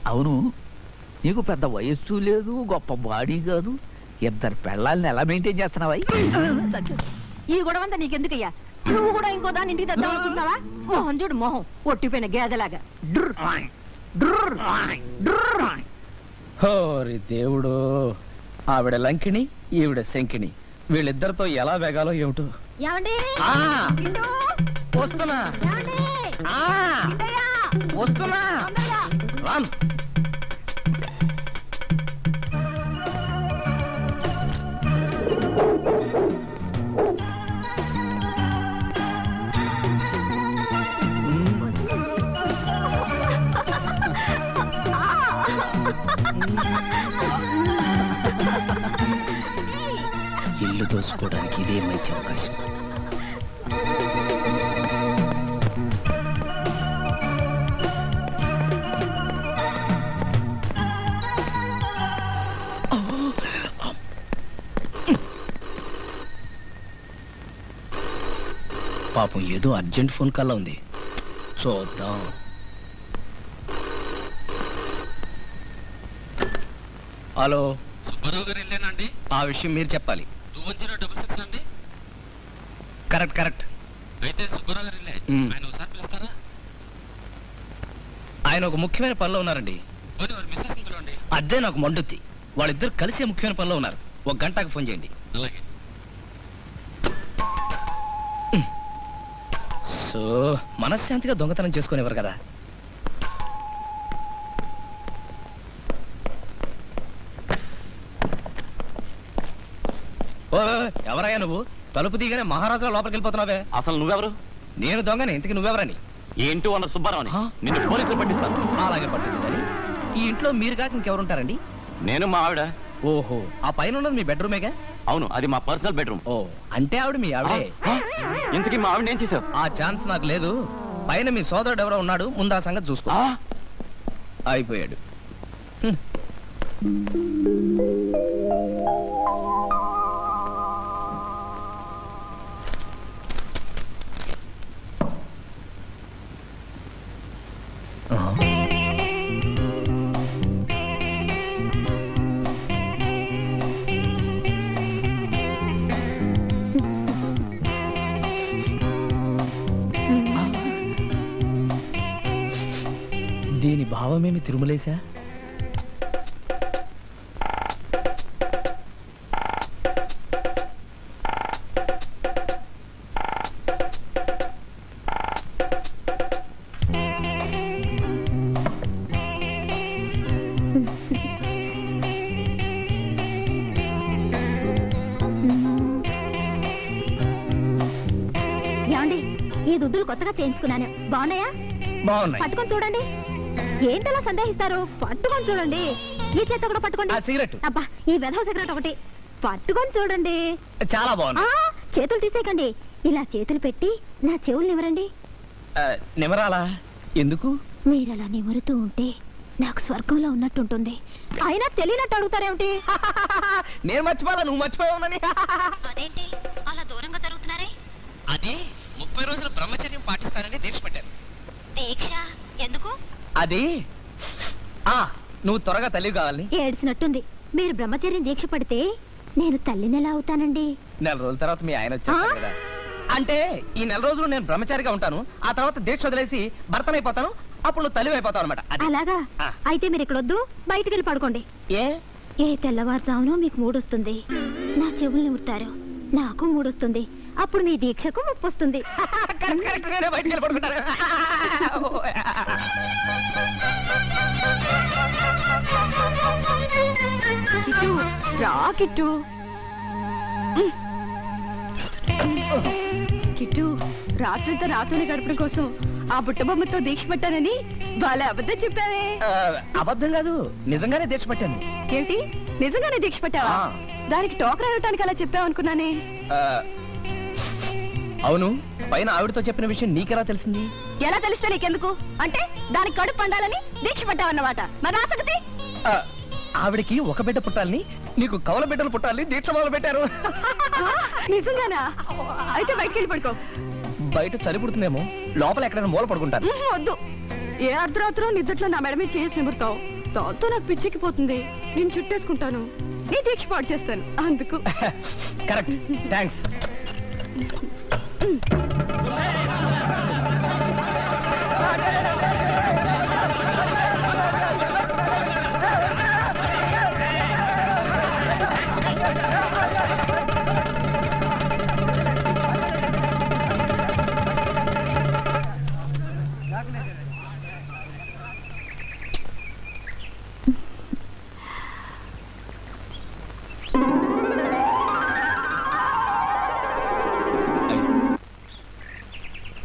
అవును, నీకు పెద్ద వయస్సు లేదు, గొప్ప బాడీ కాదు, ఇద్దరు పెళ్ళాలని ఎలా మెయింటైన్ చేస్తున్నావా? ఈ గొడవంతా నీకెందుకయ్యా? నువ్వు కూడా ఇంకో దాన్ని ఇంటికి తెద్దాం అనుకుంటున్నావా? మొహం చూడు, మొహం ఒట్టిపోయిన గేదలాగా. హోరి దేవుడు, ఆవిడ లంకిణి, ఈవిడ శంకిణి, వీళ్ళిద్దరితో ఎలా వేగాలో ఏమిటో. ఏమండి? వస్తున్నా ఏమండి? వస్తున్నా రామ్. ఇల్లు దోసుకోవడానికి ఇదే మంచి అవకాశం. పాపం ఏదో అర్జెంట్ ఫోన్ కాల్ ఉంది, చూద్దాం. హలో, సుబ్బారావు గారు వెళ్ళానండి. ఆ విషయం మీరు చెప్పాలి. 21066 అండి. Correct correct. అయితే సుబ్బారావు గారు వెళ్ళే, ఆయన ఒకసారి పిలుస్తారా? ఆయన ఒక ముఖ్యమైన పనిలో ఉన్నారండి. పోనీ వారి మిస్సెస్ పిలవండి. అదే నాకు మండుద్ది. వాళ్ళిద్దరు కలిసే ముఖ్యమైన పనిలో ఉన్నారు. ఒక గంటకు ఫోన్ చేయండి. అలాగే. సో మనశ్శాంతిగా దొంగతనం చేసుకునేవారు కదా. ఓ ఎవరయ్యా నువ్వు? తలుపు తీయగానే మహారాజులో లోపలికి వెళ్ళిపోతున్నావే. అసలు నువ్వెవరు? నేను దొంగని, ఇంతకి నువ్వెవరని? ఈ ఇంటి ఓనర్ సుబ్బారావుని. నిన్ను పోలీసులు పట్టిస్తాను. అలాగే పట్టింది. ఈ ఇంట్లో మీరు కాక ఇంకెవరుంటారండి? నేను మా ఆవిడ. ఓహో, ఆ పైన ఉన్నది మీ బెడ్రూమేగా? అవును, అది మా పర్సనల్ బెడ్రూమ్. ఓ, అంటే ఆవిడ మీ ఆవిడే. ఇంతకీ మా ఆవిడ ఏం చేసావు? ఆ ఛాన్స్ నాకు లేదు. పైన మీ సోదరుడు ఎవరో ఉన్నాడు, ముందు ఆ సంగతి చూసుకో. అయిపోయాడు. దీని భావమేమి తిరుమలేశా? ఏమండి, ఈ దుద్దులు కొత్తగా చేయించుకున్నాను, బాగున్నాయా? బాగున్నాయి. పట్టుకొని చూడండి. ఏంటలా సందేహిస్తారు? పట్టుకొని చూడండి. ఈ చేత కూడా పట్టుకోండి. సిగరెట్. అబ్బా, ఈ వెధవ సిగరెట్ ఒకటి పట్టుకొని చూడండి. చాలా బాగుంది. చేతులు తీసేయకండి. ఇలా చేతులు పెట్టి నా చెవులు నివరండి. నిమరాలా? ఎందుకు? మీరలా నిమురుతూ ఉంటే నాకు స్వర్గంలో ఉన్నట్టుంటుంది. అయినా తెలియనట్టు అడుగుతారేమిటి? నేను మర్చిపోవాలా, నువ్వు మర్చిపోయావునని. అదేంటి అలా దూరంగా జరుగుతున్నారే? అది 30 రోజుల బ్రహ్మచర్యం పాటిస్తానని దీక్ష పెట్టాను. దీక్ష ఎందుకు? అది నువ్వు త్వరగా తల్లి కావాలని. ఏడ్చినట్టుంది. మీరు బ్రహ్మచర్యం దీక్ష పడితే నేను తల్లిని ఎలా అవుతానండి? నెల రోజుల తర్వాత మీ ఆయన వచ్చారు కదా. అంటే ఈ నెల రోజులు నేను బ్రహ్మచారిగా ఉంటాను, ఆ తర్వాత దీక్ష వదిలేసి భర్తనైపోతాను, అప్పుడు నువ్వు తల్లి అయిపోతావు అనమాట. అలాగా? అయితే మీరు ఇక్కడ వద్దు, బయటికి వెళ్ళి పడుకోండి. ఏ తెల్లవారుజామునో మీకు మూడొస్తుంది, నా చెవులు నిమురుతారు, నాకు మూడొస్తుంది, అప్పుడు మీ దీక్షకు ముప్పు వస్తుంది. బయటికి వెళ్ళి పడుకుంటాను. కిట్టు కిట్టు, రాత్రంతా రాత్రుని గడపడం కోసం ఆ బుట్టబొమ్మతో దీక్ష పట్టానని వాళ్ళ అబద్ధం చెప్పావే. అబద్ధం కాదు, నిజంగానే దీక్ష పట్టాను. ఏమిటి, నిజంగానే దీక్ష పట్టావా? దానికి టోకరా ఇవ్వటానికి అలా చెప్పావు అనుకున్నానే. అవును, పైన ఆవిడతో చెప్పిన విషయం నీకెలా తెలిసింది? ఎలా తెలిస్తే నీకెందుకు? అంటే దానికి కడుపు పండాలని దీక్ష పట్టావన్నమాట. మరి ఆ సంగతి? ఆవిడకి ఒక బిడ్డ పుట్టాలని, నీకు కవల బిడ్డలు పుట్టాలని దీక్ష మొదలు పెట్టారు. నిజంగానా? అయితే బయటికి వెళ్ళి పడుకో. బయట చలి పుడుతుందేమో, లోపల ఎక్కడైనా మూల పడుకుంటాను. వద్దు, ఏ అర్ధరాత్రో నిద్రలో నా మెడ మీద చేసి నిమురుతావు, దాంతో నాకు పిచ్చెక్కిపోతుంది. నేను చుట్టేసుకుంటాను, నీ దీక్ష పాడు చేస్తాను. అందుకు కరెక్ట్, థ్యాంక్స్.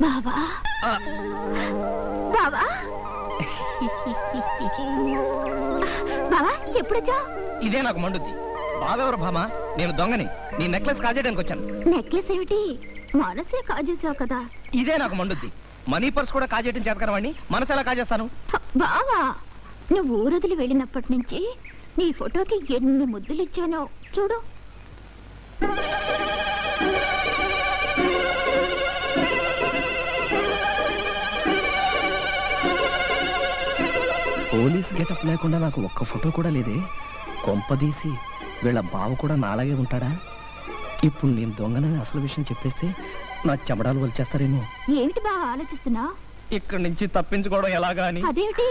బావా, బావా, బావా, ఎప్పుడొచ్చా? ఇదే నాకు మండుద్ది. బావెవరు భామా? నేను దొంగని, నీ నెక్లెస్ కాజేయడానికి వచ్చాను. నెక్లెస్ ఏమిటి? మనసే కాజేసావు కదా. ఇదే నాకు మండుద్ది. మనీ పర్స్ కూడా కాజేయటం చేతకరవాణ్ణి మనసు ఎలా కాజేస్తాను? బావా, నువ్వు ఊరొదిలి వెళ్ళినప్పటి నుంచి నీ ఫోటోకి ఎన్ని ముద్దులు ఇచ్చానో చూడు. పోలీస్ గెటప్ లేకుండా నాకు ఒక్క ఫోటో కూడా లేదే. కొంపదీసి వీళ్ళ బావ కూడా నాలాగే ఉంటాడా? ఇప్పుడు నేను దొంగనని అసలు విషయం చెప్పేస్తే నా చెమడాలు వచ్చేస్తారేమో. ఏమిటి బాగా ఆలోచిస్తున్నా? ఇక్కడి నుంచి తప్పించుకోవడం ఎలాగా అని. అదేమిటి?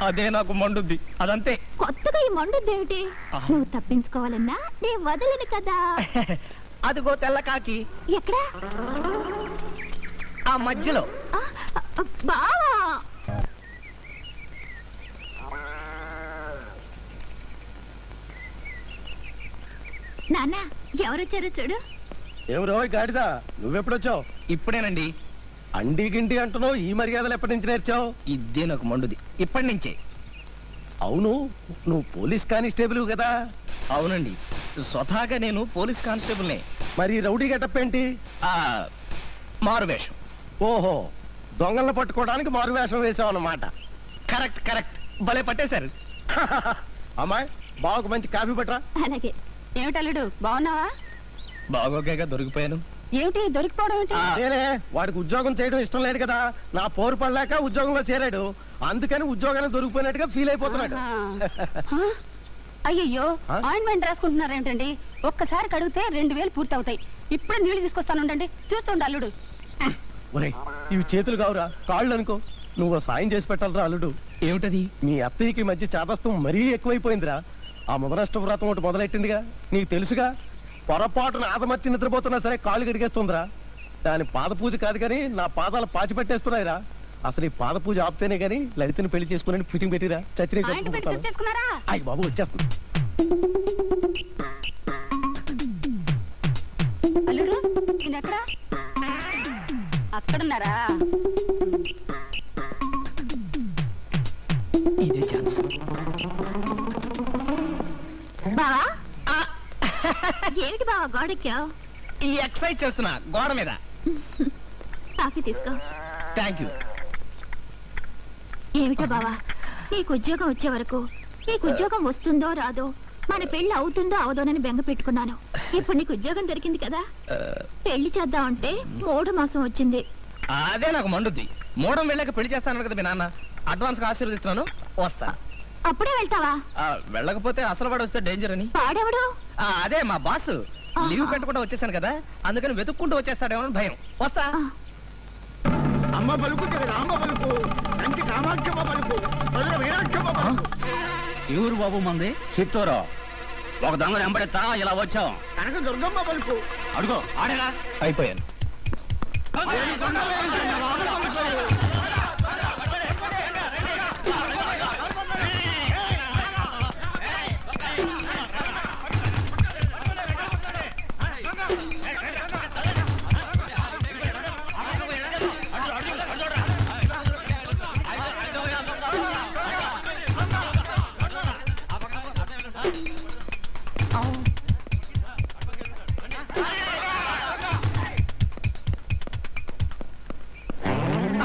అదే నాకు మండుద్ది, అదంతే. కొత్తగా ఈ మండుద్దేమిటి? నువ్వు తప్పించుకోవాలన్నా నేను వదలను కదా. అదిగో తెల్ల కాకి. ఎక్కడా? ఆ మధ్యలో. బావా, నాన్న ఎవరొచ్చారో చూడు. ఏం రోయ్ గాడిదా నువ్వెప్పుడొచ్చావు? ఇప్పుడేనండి. అండి గిండి అంటున్నావు, ఈ మర్యాదలు ఎప్పటి నుంచి నేర్చావు? ఇదే నాకు మండుది, ఇప్పటి నుంచే. అవును, నువ్వు పోలీస్ కానిస్టేబుల్ కదా? అవునండి, స్వతహాగా నేను పోలీస్ కానిస్టేబుల్నే. మరి రౌడీ గెటప్ ఏంటి? మారువేషం. ఓహో, దొంగలను పట్టుకోవడానికి మారువేషం వేసావు అన్నమాట. కరెక్ట్ కరెక్ట్, భలే పట్టేశారు. అమ్మాయి, బావకు మంచి కాఫీ పట్టరా. అలాగే. ఏమిటి అల్లుడు, బాగున్నావా? బాగోగా దొరికిపోయాను. ఏమిటి దొరికిపోవడం ఏంటి? నేనే వాడికి ఉద్యోగం చేయడం ఇష్టం లేదు కదా, నా పోరు పడలేక ఉద్యోగంలో చేరాడు, అందుకని ఉద్యోగాన్ని దొరికిపోయినట్టుగా ఫీల్ అయిపోతున్నాడు. అయ్యయ్యో, ఆయింట్మెంట్ రాసుకుంటున్నారేమిటండి? ఒక్కసారి కడిగితే 2000 పూర్తవుతాయి. ఇప్పుడు నీళ్లు తీసుకొస్తానుండండి, చూస్తుండ అల్లుడు. ఒరేయ్, ఇవి చేతులు కావురా, కాళ్ళు అనుకో. నువ్వు సాయం చేసి పెట్టాలరా అల్లుడు. ఏమిటది? మీ అత్తయ్యకి మధ్య చాదస్తం మరీ ఎక్కువైపోయిందిరా. ఆ మొదనష్ట వ్రతం ఒకటి మొదలెట్టిందిగా, నీకు తెలుసుగా. పొరపాటున ఆదమర్చి నిద్రపోతున్నా సరే కాళ్ళు గడిగేస్తుందిరా. దాని పాద పూజ కాదు కానీ నా పాదాలు పాచి పెట్టేస్తున్నాయిరా. అసలు ఈ పాద పూజ ఆపితేనే గానీ లలితని పెళ్లి చేసుకుని ఫిటింగ్ పెట్టిరా. తెచ్చుకున్నారా? అయ్యి బాబు, వచ్చేస్తుంది. అల్లుడు, నేనెక్కడా? అక్కడున్నారా? ఇదే ఛాన్స్. బావా, ఏమిటి బావా గోడెక్కావు? ఈ ఎక్సర్సైజ్ చేస్తున్నా గోడ మీద. కాఫీ తీసుకో. Thank you. ఏమిటో బావా, నీకు ఉద్యోగం వచ్చే వరకు నీకు ఉద్యోగం వస్తుందో రాదో, మన పెళ్లి అవుతుందో అవదోనని బెంగ పెట్టుకున్నాను. ఇప్పుడు నీకు ఉద్యోగం దొరికింది కదా, పెళ్లి చేద్దామంటే 3 మాసం వచ్చింది. అదే నాకు మండుద్ది. మూడం వెళ్ళాక పెళ్లి చేస్తాను కదా మీ నాన్న. అడ్వాన్స్ గా ఆశీర్వదిస్తున్నాను, వస్తా. అప్పుడే వెళ్తావా? వెళ్ళకపోతే అసలు వాడు వస్తే డేంజర్ అని. పాడెవడు? అదే మా బాస్. లీవ్ పెట్టకుండా వచ్చేసాను కదా, అందుకని వెతుక్కుంటూ వచ్చేస్తాడేమో అని భయం. వస్తా. అమ్మ పలుకు రామ పలుకు, కంటి కామాక్షమ్మ పలుకు, మీనాక్షమ్మ పలుకు. ఎవరు బాబు మంది? చిత్తూరు. ఒక దొంగను వెంబడెత్తా ఇలా వచ్చాం. కనుక దుర్గమ్మ పలుకు. అడుగో ఆడేలా అయిపోయాను.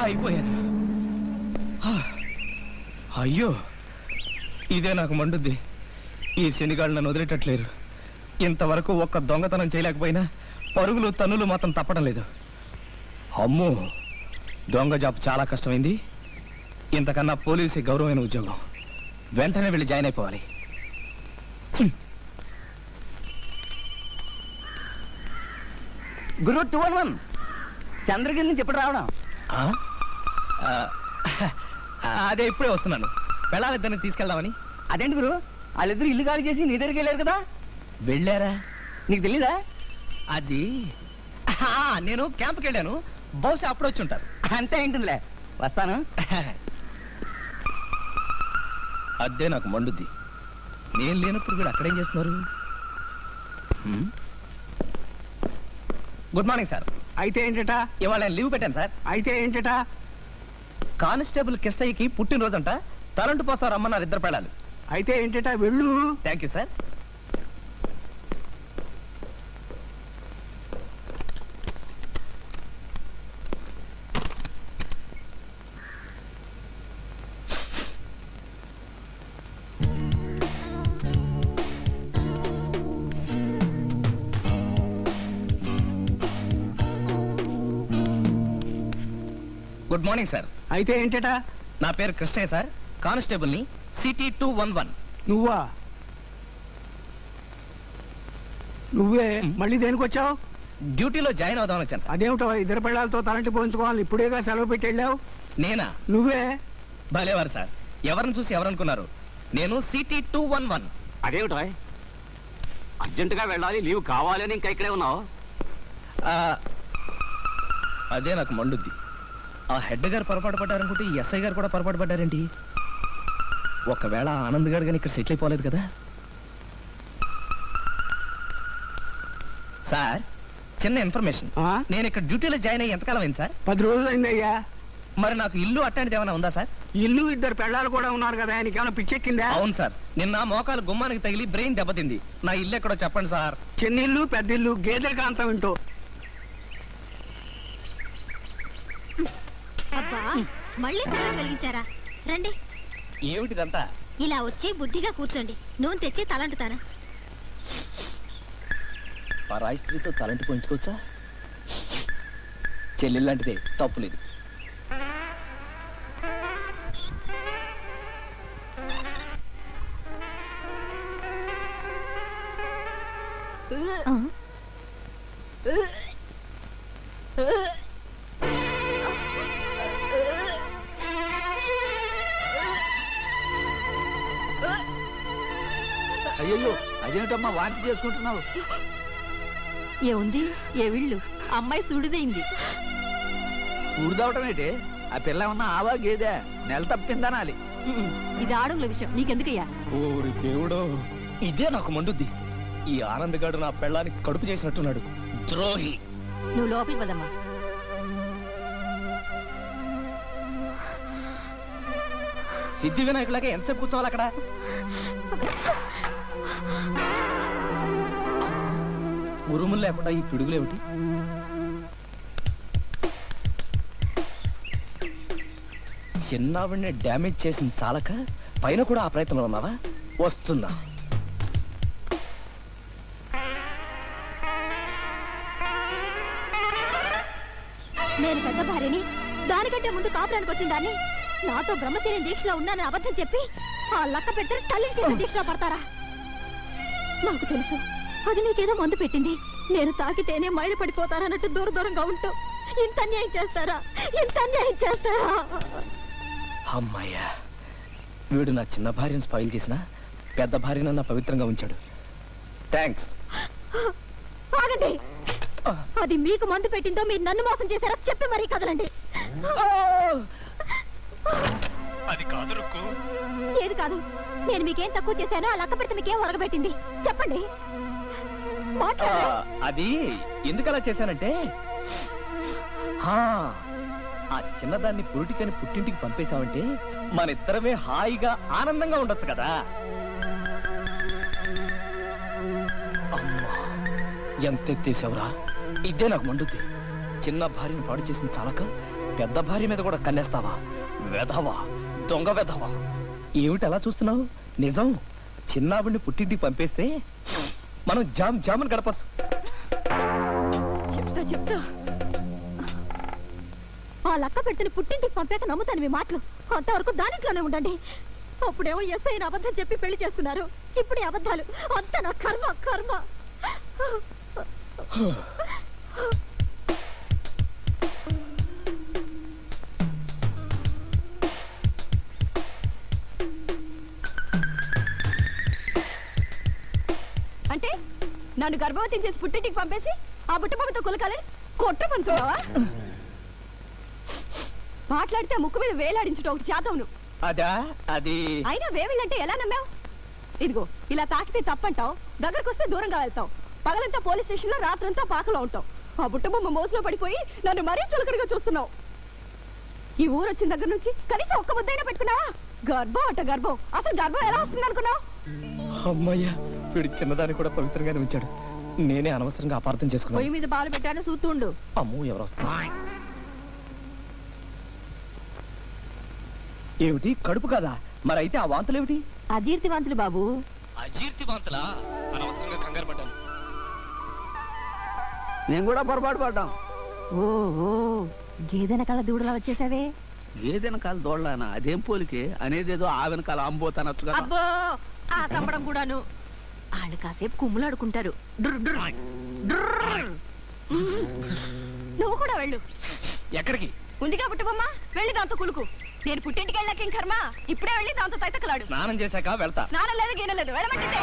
అయిపోయాను. అయ్యో, ఇదే నాకు మండుద్ది. ఈ శనిగాళ్ళు నన్ను వదిలేటట్లేరు. ఇంతవరకు ఒక్క దొంగతనం చేయలేకపోయినా పరుగులు తన్నులు మాత్రం తప్పడం లేదు. అమ్మో, దొంగ జాబ్ చాలా కష్టమైంది. ఇంతకన్నా పోలీసు గౌరవమైన ఉద్యోగం. వెంటనే వెళ్ళి జాయిన్ అయిపోవాలి. గురు 211 చంద్రగిరి నుంచి ఎప్పుడు రావడం? అదే ఇప్పుడే వస్తున్నాను. వెళ్ళాలిద్దరిని తీసుకెళ్దామని. అదేంటి గురు, వాళ్ళిద్దరు ఇల్లు ఖాళీ చేసి నీ దగ్గరికి వెళ్ళారు కదా? వెళ్ళారా? నీకు తెలీదా? అది నేను క్యాంప్కి వెళ్ళాను, బహుశా అప్పుడు వచ్చి ఉంటారు. అంతే ఏంటిలే, వస్తాను. అదే నాకు మండుద్ది. నేను లేనప్పుడు వీళ్ళు అక్కడేం చేస్తున్నారు? Good morning sir. అయితే ఏంటట? ఇవాళ నేను లీవ్ పెట్టాను సార్. అయితే ఏంటట? కానిస్టేబుల్ కిష్టయ్యకి పుట్టినరోజంట, తలంటు పోస్తారు రమ్మన్నారు 2 పెళ్ళాలు. అయితే ఏంటట? వెళ్ళు. Thank you sir. Good morning sir. అయితే ఏంటట? నా పేరు కృష్ణయ్య సార్, కానిస్టేబుల్ ని, సిటీ 211. నువ్వా? నువ్వే మళ్ళీ దేనికి వచ్చావు? డ్యూటీలో జాయిన్ అవుదామని వచ్చాను సార్. అదేమిటో 2 పిల్లలతో తలంటి పోయించుకోవాలి, ఇప్పుడేగా సెలవు పెట్టి వెళ్ళావు? నేనా? నువ్వే. భలేవారు సార్, ఎవరిని చూసి ఎవరనుకున్నారు? నేను సిటీ 211. అదేమిటో అర్జెంటుగా వెళ్ళాలి, లీవ్ కావాలి అని ఇంకా ఇక్కడే ఉన్నావు? అదే నాకు మండుద్ది. ఆ హెడ్ గారు పొరపాటు పడ్డారనుకుంటే ఈ ఎస్ఐ గారు కూడా పొరపాటు పడ్డారేంటి? ఒకవేళ ఆనంద్ గారు కానీ ఇక్కడ సెటిల్ అయిపోలేదు కదా? సార్, చిన్న ఇన్ఫర్మేషన్. నేను ఇక్కడ డ్యూటీలో జాయిన్ అయ్యి ఎంతకాలం అయింది సార్? 10 రోజులు అయిందయ్యా. మరి నాకు ఇల్లు అట్లాంటిది ఏమైనా ఉందా సార్? ఇల్లు 2 పెళ్ళాలు కూడా ఉన్నారు కదా, ఆయనకి ఏమైనా పిచ్చెక్కిందా? అవును సార్, నిన్న మోకాలు గుమ్మానికి తగిలి బ్రెయిన్ దెబ్బతింది. నా ఇల్లు ఎక్కడో చెప్పండి సార్. చిన్న ఇల్లు, పెద్ద ఇల్లు, గేదెల కాంతం వింటూ. అబ్బా మళ్ళీ సిగరెట్ వెలిగించారా? రండి. ఏమిటిదంతా? ఇలా వచ్చి బుద్ధిగా కూర్చోండి, నూనె తెచ్చి తలంటుతాను. పరాయి స్త్రీతో తలంటి పొంచుకోవచ్చా? చెల్లెల్లాంటిదే, తప్పులేదు. అయ్యో అదేమిటమ్మా వాంతి చేసుకుంటున్నావు? ఏముంది, ఏ వీళ్ళు అమ్మాయి సుడిదైంది. ఊడిదవటం ఏంటి? ఆ పిల్ల ఏమన్నా ఆవా గేదె, నెల తప్పిందనాలి. ఇది ఆడవుల విషయం, నీకెందుకయ్యా? ఓరి దేవుడో, ఇదే నాకు మండుద్ది. ఈ ఆనందగాడు నా పెళ్ళానికి కడుపు చేసినట్టున్నాడు, ద్రోహి. నువ్వు లోపలికి పదమ్మా. సిద్ధి వినాయకులాగా ఎంతసేపు కూర్చోవాలి అక్కడ? ఉరుములు లేకుండా ఈ పిడుగులేమిటి? చిన్నావిడిని డ్యామేజ్ చేసిన చాలక పైన కూడా ఆ ప్రయత్నంలో ఉన్నావా? వస్తున్నా. నేను పెద్ద భార్యని, దానికంటే ముందు కాపురానికి వచ్చిన దాన్ని, నాతో బ్రహ్మచర్యం దీక్షలో ఉన్నానని అబద్ధం చెప్పి ఆ లక్క పెట్టని తల్లించిన దీక్షలో పడతారా? నాకు తెలుసు, అది నీకేదో మందు పెట్టింది. నేను తాకితేనే మైలు పడిపోతారన్నట్టు దూరంగా ఉంటావు. ఇంత అన్యాయం చేస్తారా? ఇంత అన్యాయం చేస్తారా? అమ్మాయ్యా, వీడు నా చిన్న భార్యను స్పాయిల్ చేసిన పెద్ద భార్యను నా పవిత్రంగా ఉంచాడు. థ్యాంక్స్. ఆగండి. అది మీకు మందు పెట్టిందో మీరు నన్ను మోసం చేశారో చెప్పి మరీ కదలండి. అది కాదు రుక్కు. ఏది కాదు? నేను మీకేం తక్కువ చేశానో ఆ లక్క పెడితే మీకేం ఒరగబెట్టింది చెప్పండి. అది ఎందుకు అలా చేశానంటే, ఆ చిన్నదాన్ని పురిటికని పుట్టింటికి పంపేశామంటే మన ఇద్దరమే హాయిగా ఆనందంగా ఉండొచ్చు కదా. అమ్మా, ఎంత ఎత్తేసావురా! ఇదే నాకు మండుద్ది. చిన్న భార్యను పాడు చేసిన చాలక పెద్ద భార్య మీద కూడా కన్నేస్తావా? వెధవా, దొంగ వెధవా! ఏమిటి అలా చూస్తున్నావు? నిజం, చిన్నావిడిని పుట్టింటికి పంపేస్తే మనం జామని గడపచ్చు. చెప్తా. ఆ లక్క పెడితే పుట్టింటికి పంపాక నమ్ముతాను మీ మాటలు. అంతవరకు దానిలోనే ఉండండి. అప్పుడేమో ఎస్ఐ అబద్ధం చెప్పి పెళ్లి చేస్తున్నారు, ఇప్పుడు అబద్ధాలు. అంత నా కర్మ. అంటే నన్ను గర్భవతిని చేసి పుట్టింటికి పంపేసి ఆ బుట్టబొమ్మతో కులకాలని కొట్టమనుకున్నావా? మాట్లాడితే ముక్కు మీద వేలాడించడం ఒకటి చేద్దాం. అదా అది అయినా వేవిళ్ళంటే ఎలా నమ్మావు? ఇదిగో ఇలా తాకితే తప్పంటావు, దగ్గరకు వస్తే దూరంగా వెళ్తావు. పగలంతా పోలీస్ స్టేషన్ లో, రాత్రంతా పాకలో ఉంటావు. ఆ బుట్టబొమ్మ మోసులో పడిపోయి నన్ను మరీ చులకడిగా చూస్తున్నావు. ఈ ఊరు వచ్చిన దగ్గర నుంచి కనీసం ఒక్క ముద్దైనా పెట్టుకున్నావా? గర్భం. అసలు గర్భం ఎలా వస్తుంది అనుకున్నావు? అమ్మయ్యా, వీడి చిన్నదాన్ని కూడా పవిత్రంగానే ఉంచాడు. నేనే అనవసరంగా అపార్థం చేసుకున్నాను. పొయ్యి మీద బాలు పెట్టాను, చూస్తుండు. అమ్మో, ఎవరు వస్తున్నా? ఏమిటి, కడుపు కదా? మరైతే ఆ వాంతులు ఏమిటి? అజీర్తి వాంతులు బాబు. అజీర్తి వాంతులా? అనవసరంగా కంగారు పడ్డాను. నేను కూడా పొరపాటు పడ్డాం. ఓ గేదెన కళ్ళ దూడలా వచ్చేసావే. ఏదెనకాల దోళ్ళనా? అదేం పోలికే? అనేదేదో ఆ వెనకాల అంబోతానొచ్చు కదా. అబ్బో, ఆ చంపడం కూడాను. వాళ్ళు కాసేపు కుమ్ములాడుకుంటారు. నువ్వు కూడా వెళ్ళు. ఎక్కడికి? ఉందిగా పుట్టబొమ్మ, వెళ్ళి దాంతో కులుకు. నేను పుట్టింటికి వెళ్ళాకేం కర్మ, ఇప్పుడే వెళ్ళి దాంతో తైతకలాడు. స్నానం చేశాక వెళ్తా. స్నానం లేదు, గీనలేదు, వెళ్ళమంటే.